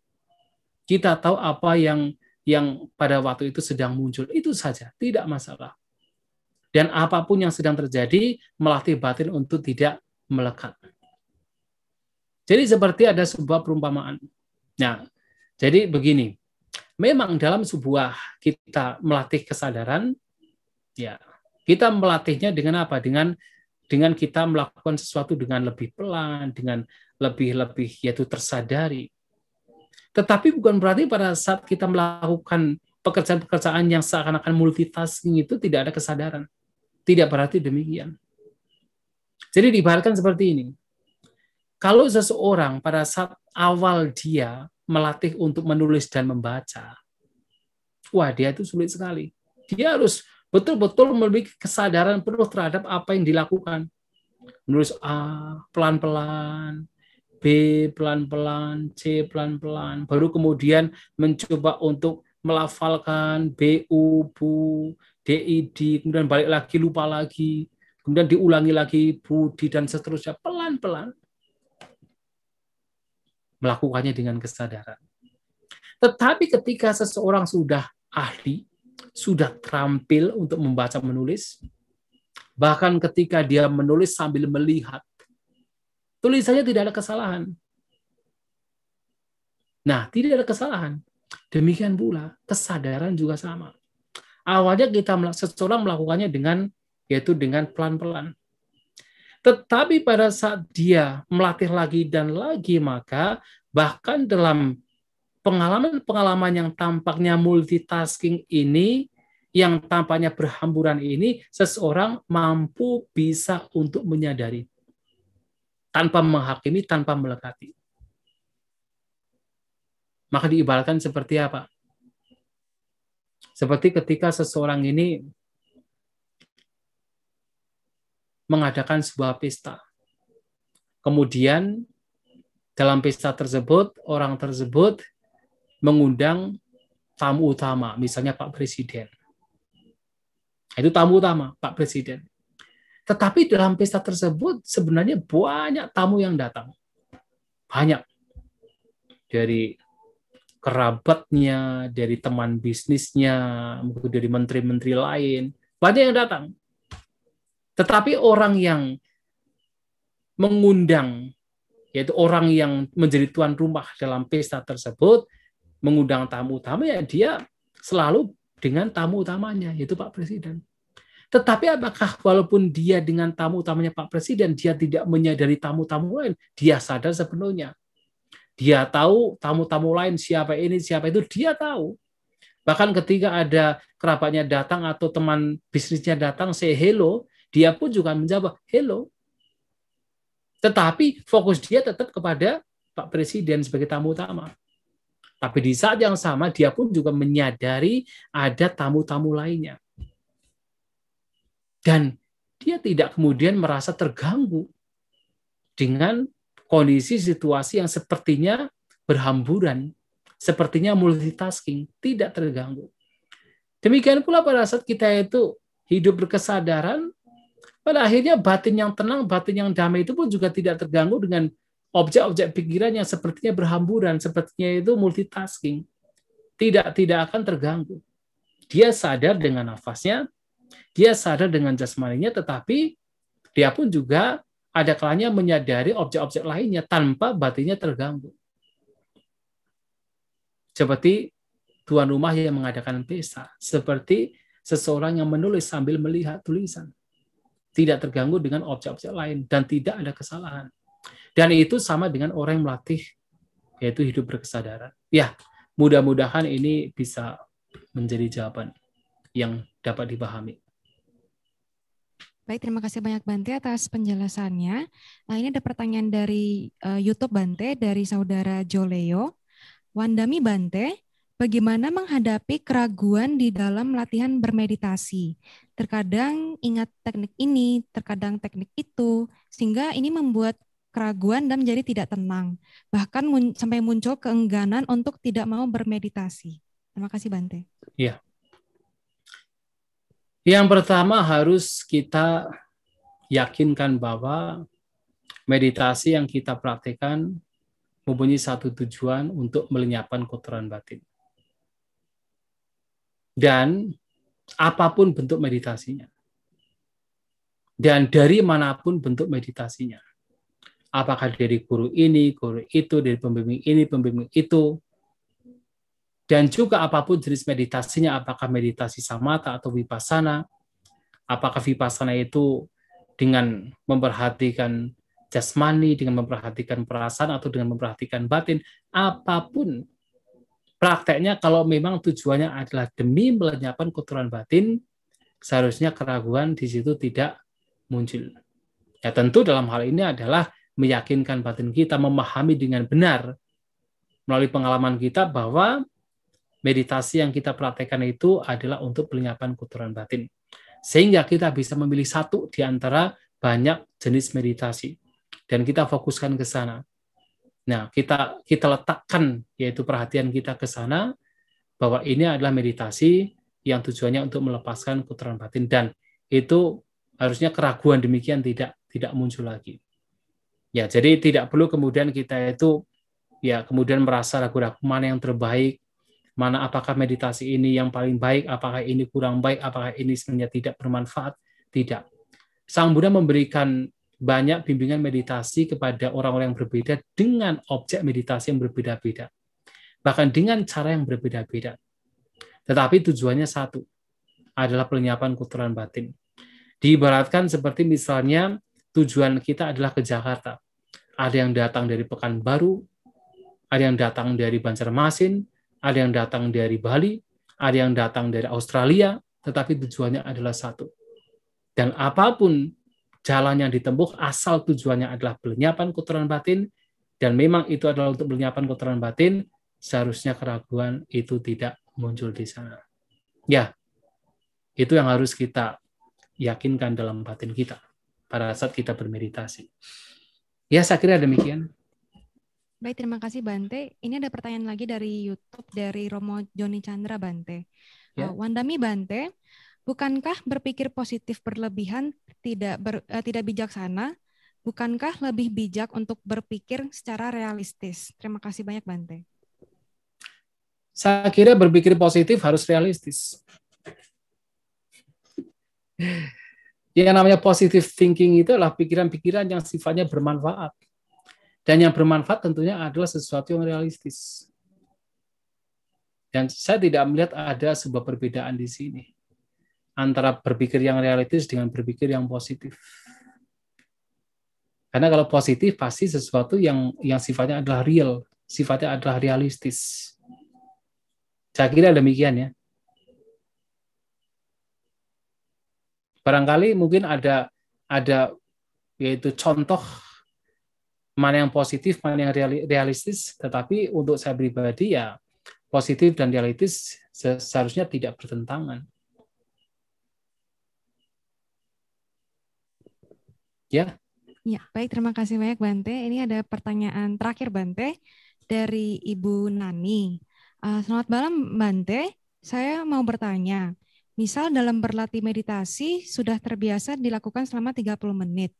Kita tahu apa yang pada waktu itu sedang muncul. Itu saja, tidak masalah. Dan apapun yang sedang terjadi, melatih batin untuk tidak melekat. Jadi seperti ada sebuah perumpamaan. Nah, jadi begini, memang dalam sebuah kita melatih kesadaran, ya kita melatihnya dengan apa? Dengan kita melakukan sesuatu dengan lebih pelan, dengan lebih yaitu tersadari. Tetapi bukan berarti pada saat kita melakukan pekerjaan-pekerjaan yang seakan-akan multitasking itu tidak ada kesadaran. Tidak berarti demikian. Jadi diibaratkan seperti ini. Kalau seseorang pada saat awal dia melatih untuk menulis dan membaca, wah dia itu sulit sekali. Dia harus betul-betul memiliki kesadaran penuh terhadap apa yang dilakukan. Menulis A pelan-pelan, B pelan-pelan, C pelan-pelan, baru kemudian mencoba untuk melafalkan B, U, Bu, D, I, D, kemudian balik lagi, lupa lagi, kemudian diulangi lagi, Budi, dan seterusnya, pelan-pelan. Melakukannya dengan kesadaran. Tetapi ketika seseorang sudah ahli, sudah terampil untuk membaca menulis, bahkan ketika dia menulis sambil melihat, tulisannya tidak ada kesalahan. Nah, tidak ada kesalahan. Demikian pula kesadaran juga sama. Awalnya seseorang melakukannya dengan pelan-pelan. Tetapi pada saat dia melatih lagi dan lagi, maka bahkan dalam pengalaman-pengalaman yang tampaknya multitasking ini, yang tampaknya berhamburan ini, seseorang mampu bisa untuk menyadari tanpa menghakimi, tanpa melekati. Maka diibaratkan seperti apa? Seperti ketika seseorang ini mengadakan sebuah pesta. Kemudian dalam pesta tersebut, orang tersebut mengundang tamu utama, misalnya Pak Presiden. Itu tamu utama, Pak Presiden. Tetapi dalam pesta tersebut sebenarnya banyak tamu yang datang. Banyak. Dari kerabatnya, dari teman bisnisnya, mungkin dari menteri-menteri lain. Banyak yang datang. Tetapi orang yang mengundang, yaitu orang yang menjadi tuan rumah dalam pesta tersebut, mengundang tamu utama, ya dia selalu dengan tamu utamanya, yaitu Pak Presiden. Tetapi apakah walaupun dia dengan tamu utamanya Pak Presiden, dia tidak menyadari tamu-tamu lain? Dia sadar sepenuhnya. Dia tahu tamu-tamu lain, siapa ini, siapa itu, dia tahu. Bahkan ketika ada kerabatnya datang atau teman bisnisnya datang, say hello, dia pun juga menjawab hello. Tetapi fokus dia tetap kepada Pak Presiden sebagai tamu utama. Tapi di saat yang sama dia pun juga menyadari ada tamu-tamu lainnya. Dan dia tidak kemudian merasa terganggu dengan kondisi situasi yang sepertinya berhamburan, sepertinya multitasking, tidak terganggu. Demikian pula pada saat kita itu hidup berkesadaran, pada akhirnya batin yang tenang, batin yang damai itu pun juga tidak terganggu dengan objek-objek pikiran yang sepertinya berhamburan, sepertinya itu multitasking. Tidak akan terganggu. Dia sadar dengan nafasnya, dia sadar dengan jasmaninya, tetapi dia pun juga ada kalanya menyadari objek-objek lainnya tanpa batinnya terganggu. Seperti tuan rumah yang mengadakan pesta, seperti seseorang yang menulis sambil melihat tulisan. Tidak terganggu dengan objek-objek lain dan tidak ada kesalahan. Dan itu sama dengan orang yang melatih, yaitu hidup berkesadaran. Ya, mudah-mudahan ini bisa menjadi jawaban yang dapat dipahami. Baik, terima kasih banyak Bante atas penjelasannya. Nah, ini ada pertanyaan dari YouTube Bante, dari saudara Joleo. Wandami Bante, bagaimana menghadapi keraguan di dalam latihan bermeditasi? Terkadang ingat teknik ini, terkadang teknik itu, sehingga ini membuat keraguan dan menjadi tidak tenang. Bahkan sampai muncul keengganan untuk tidak mau bermeditasi. Terima kasih Bante. Iya. Yang pertama harus kita yakinkan bahwa meditasi yang kita praktikkan mempunyai satu tujuan untuk melenyapkan kotoran batin. Dan apapun bentuk meditasinya. Dan dari manapun bentuk meditasinya. Apakah dari guru ini, guru itu, dari pembimbing ini, pembimbing itu. Dan juga apapun jenis meditasinya, apakah meditasi samatha atau vipassana, apakah vipassana itu dengan memperhatikan jasmani, dengan memperhatikan perasaan, atau dengan memperhatikan batin, apapun prakteknya, kalau memang tujuannya adalah demi melenyapkan kotoran batin, seharusnya keraguan di situ tidak muncul. Ya tentu dalam hal ini adalah meyakinkan batin kita, memahami dengan benar melalui pengalaman kita bahwa meditasi yang kita praktekkan itu adalah untuk penyerapan kotoran batin. Sehingga kita bisa memilih satu di antara banyak jenis meditasi. Dan kita fokuskan ke sana. Nah, kita letakkan yaitu perhatian kita ke sana bahwa ini adalah meditasi yang tujuannya untuk melepaskan kotoran batin, dan itu harusnya keraguan demikian tidak muncul lagi. Ya, jadi tidak perlu kemudian kita itu ya kemudian merasa ragu-ragu mana yang terbaik, mana apakah meditasi ini yang paling baik, apakah ini kurang baik, apakah ini sebenarnya tidak bermanfaat. Tidak. Sang Buddha memberikan banyak bimbingan meditasi kepada orang-orang yang berbeda dengan objek meditasi yang berbeda-beda. Bahkan dengan cara yang berbeda-beda. Tetapi tujuannya satu, adalah pelenyapan kotoran batin. Diibaratkan seperti misalnya tujuan kita adalah ke Jakarta. Ada yang datang dari Pekanbaru, ada yang datang dari Banjarmasin, ada yang datang dari Bali, ada yang datang dari Australia, tetapi tujuannya adalah satu. Dan apapun jalan yang ditempuh, asal tujuannya adalah pelenyapan kotoran batin, dan memang itu adalah untuk pelenyapan kotoran batin, seharusnya keraguan itu tidak muncul di sana. Ya, itu yang harus kita yakinkan dalam batin kita pada saat kita bermeditasi. Ya, saya kira demikian. Baik, terima kasih Bante. Ini ada pertanyaan lagi dari YouTube dari Romo Joni Chandra Bante. Ya. Wandami Bante, bukankah berpikir positif berlebihan tidak bijaksana? Bukankah lebih bijak untuk berpikir secara realistis? Terima kasih banyak Bante. Saya kira berpikir positif harus realistis. Yang namanya positive thinking itu adalah pikiran-pikiran yang sifatnya bermanfaat. Dan yang bermanfaat tentunya adalah sesuatu yang realistis. Dan saya tidak melihat ada sebuah perbedaan di sini antara berpikir yang realistis dengan berpikir yang positif. Karena kalau positif pasti sesuatu yang sifatnya adalah real, sifatnya adalah realistis. Saya kira demikian ya. Barangkali mungkin ada yaitu contoh mana yang positif, mana yang realistis, tetapi untuk saya pribadi ya positif dan realistis seharusnya tidak bertentangan. Ya. Ya, baik, terima kasih banyak Bante. Ini ada pertanyaan terakhir Bante dari Ibu Nani. Selamat malam Bante, saya mau bertanya. Misal dalam berlatih meditasi sudah terbiasa dilakukan selama 30 menit.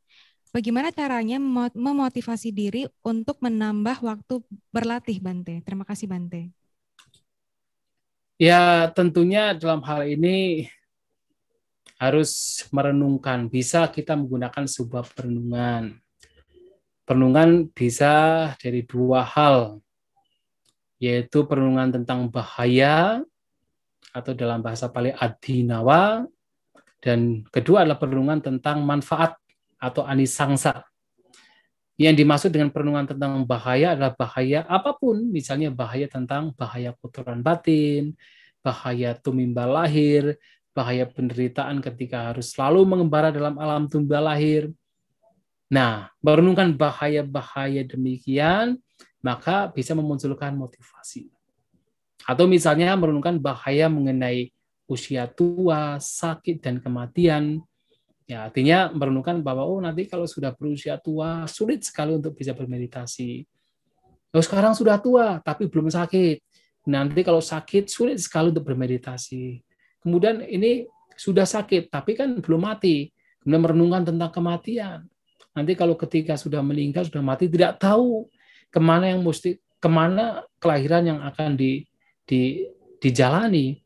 Bagaimana caranya memotivasi diri untuk menambah waktu berlatih Bante? Terima kasih Bante. Ya, tentunya dalam hal ini harus merenungkan. Bisa kita menggunakan sebuah perenungan. Perenungan bisa dari dua hal, yaitu perenungan tentang bahaya, atau dalam bahasa Pali adhinawa, dan kedua adalah perenungan tentang manfaat atau anisangsa. Yang dimaksud dengan perenungan tentang bahaya adalah bahaya apapun, misalnya bahaya tentang bahaya kotoran batin, bahaya tumimba lahir, bahaya penderitaan ketika harus selalu mengembara dalam alam tumimba lahir. Nah, merenungkan bahaya-bahaya demikian, maka bisa memunculkan motivasi. Atau misalnya merenungkan bahaya mengenai usia tua, sakit, dan kematian. Ya, artinya merenungkan bahwa nanti kalau sudah berusia tua, sulit sekali untuk bisa bermeditasi. Sekarang sudah tua, tapi belum sakit. Nanti kalau sakit, sulit sekali untuk bermeditasi. Kemudian ini sudah sakit, tapi kan belum mati. Kemudian merenungkan tentang kematian. Nanti kalau ketika sudah meninggal, sudah mati, tidak tahu kemana kelahiran yang akan dijalani.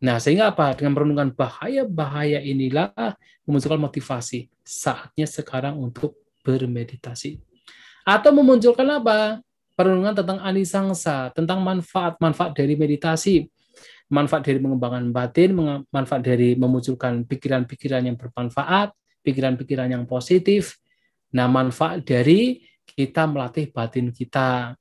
Nah, sehingga apa? Dengan merenungkan bahaya-bahaya inilah memunculkan motivasi. Saatnya sekarang untuk bermeditasi. Atau memunculkan apa? Perenungan tentang anisangsa, tentang manfaat dari meditasi, manfaat dari mengembangkan batin, manfaat dari memunculkan pikiran-pikiran yang bermanfaat, pikiran-pikiran yang positif. Nah, manfaat dari kita melatih batin kita,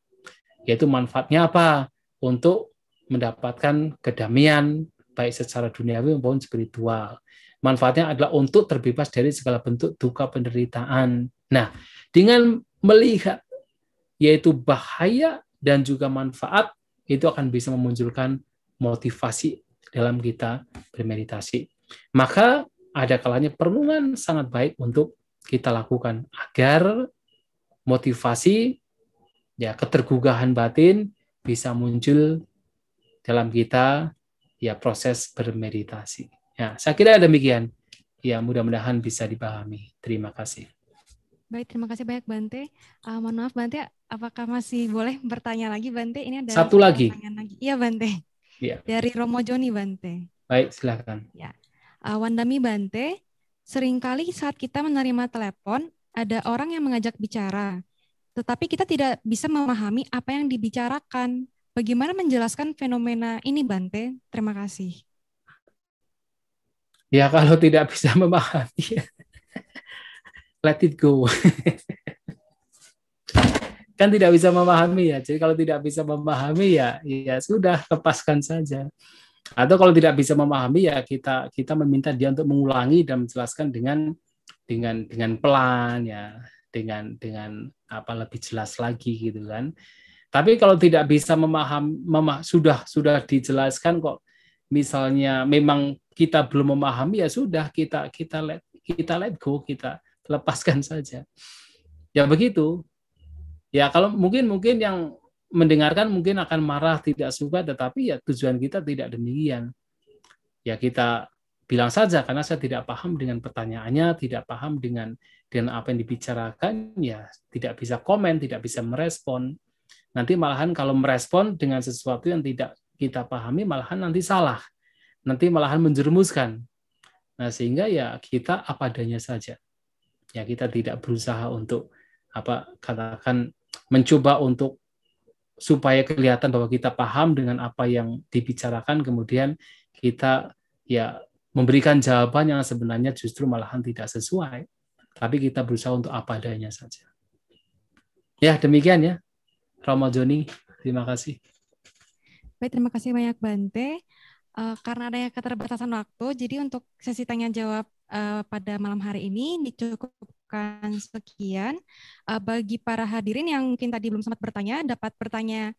yaitu manfaatnya apa? Untuk mendapatkan kedamaian, baik secara duniawi maupun spiritual. Manfaatnya adalah untuk terbebas dari segala bentuk duka penderitaan. Nah, dengan melihat yaitu bahaya dan juga manfaat, itu akan bisa memunculkan motivasi dalam kita bermeditasi. Maka ada kalanya perenungan sangat baik untuk kita lakukan agar motivasi, ya, ketergugahan batin bisa muncul dalam kita, ya, proses bermeditasi. Ya, saya kira demikian. Ya, mudah-mudahan bisa dipahami. Terima kasih. Baik, terima kasih banyak Bante. Mohon maaf Bante, apakah masih boleh bertanya lagi Bante? Ini ada satu lagi. Pertanyaan lagi. Iya Bante. Ya. Dari Romo Joni Bante. Baik, silakan. Ya. Wandami Bante, seringkali saat kita menerima telepon, ada orang yang mengajak bicara, tetapi kita tidak bisa memahami apa yang dibicarakan. Bagaimana menjelaskan fenomena ini Bante? Terima kasih. Ya, kalau tidak bisa memahami, let it go. Kan tidak bisa memahami ya. Jadi kalau tidak bisa memahami ya sudah, lepaskan saja. Atau kalau tidak bisa memahami ya kita meminta dia untuk mengulangi dan menjelaskan dengan pelan, ya, dengan apa lebih jelas lagi gitu kan. Tapi kalau tidak bisa memahami, sudah dijelaskan kok, misalnya memang kita belum memahami, ya sudah, kita let go, kita lepaskan saja. Ya begitu. Ya kalau mungkin yang mendengarkan mungkin akan marah, tidak suka, tetapi ya tujuan kita tidak demikian. Ya kita bilang saja, karena saya tidak paham dengan pertanyaannya, tidak paham dengan apa yang dibicarakan, ya tidak bisa komen, tidak bisa merespon. Nanti malahan kalau merespon dengan sesuatu yang tidak kita pahami, malahan nanti salah. Nanti malahan menjerumuskan. Nah, sehingga ya kita apa adanya saja. Ya kita tidak berusaha untuk katakan mencoba untuk supaya kelihatan bahwa kita paham dengan apa yang dibicarakan, kemudian kita ya memberikan jawaban yang sebenarnya justru malahan tidak sesuai. Tapi kita berusaha untuk apa adanya saja. Ya, demikian ya. Romo Joni, terima kasih. Baik, terima kasih banyak Bante. Karena adanya keterbatasan waktu, jadi untuk sesi tanya jawab pada malam hari ini dicukupkan sekian. Bagi para hadirin yang mungkin tadi belum sempat bertanya, dapat bertanya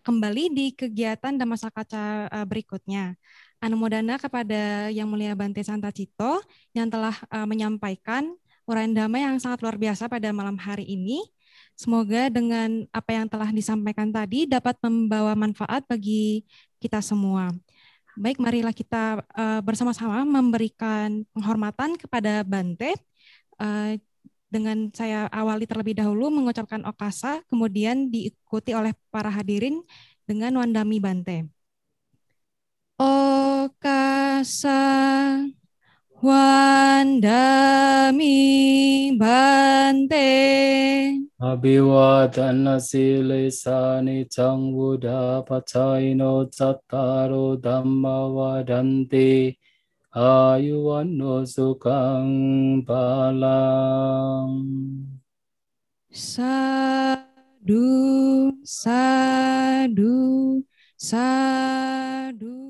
kembali di kegiatan Dhamma Sakaca berikutnya. Anumodana kepada Yang Mulia Bante Santacito yang telah menyampaikan uraian damai yang sangat luar biasa pada malam hari ini. Semoga dengan apa yang telah disampaikan tadi dapat membawa manfaat bagi kita semua. Baik, marilah kita bersama-sama memberikan penghormatan kepada Bante. Dengan saya awali terlebih dahulu mengucapkan okasa, kemudian diikuti oleh para hadirin dengan Wandami Bante. Okasa Wandami Bante. Abhiwadana silisani cangbuddha pacaino cattaro dhamma vadanti ayuwanno sukhang balang. Sadu, sadu, sadu.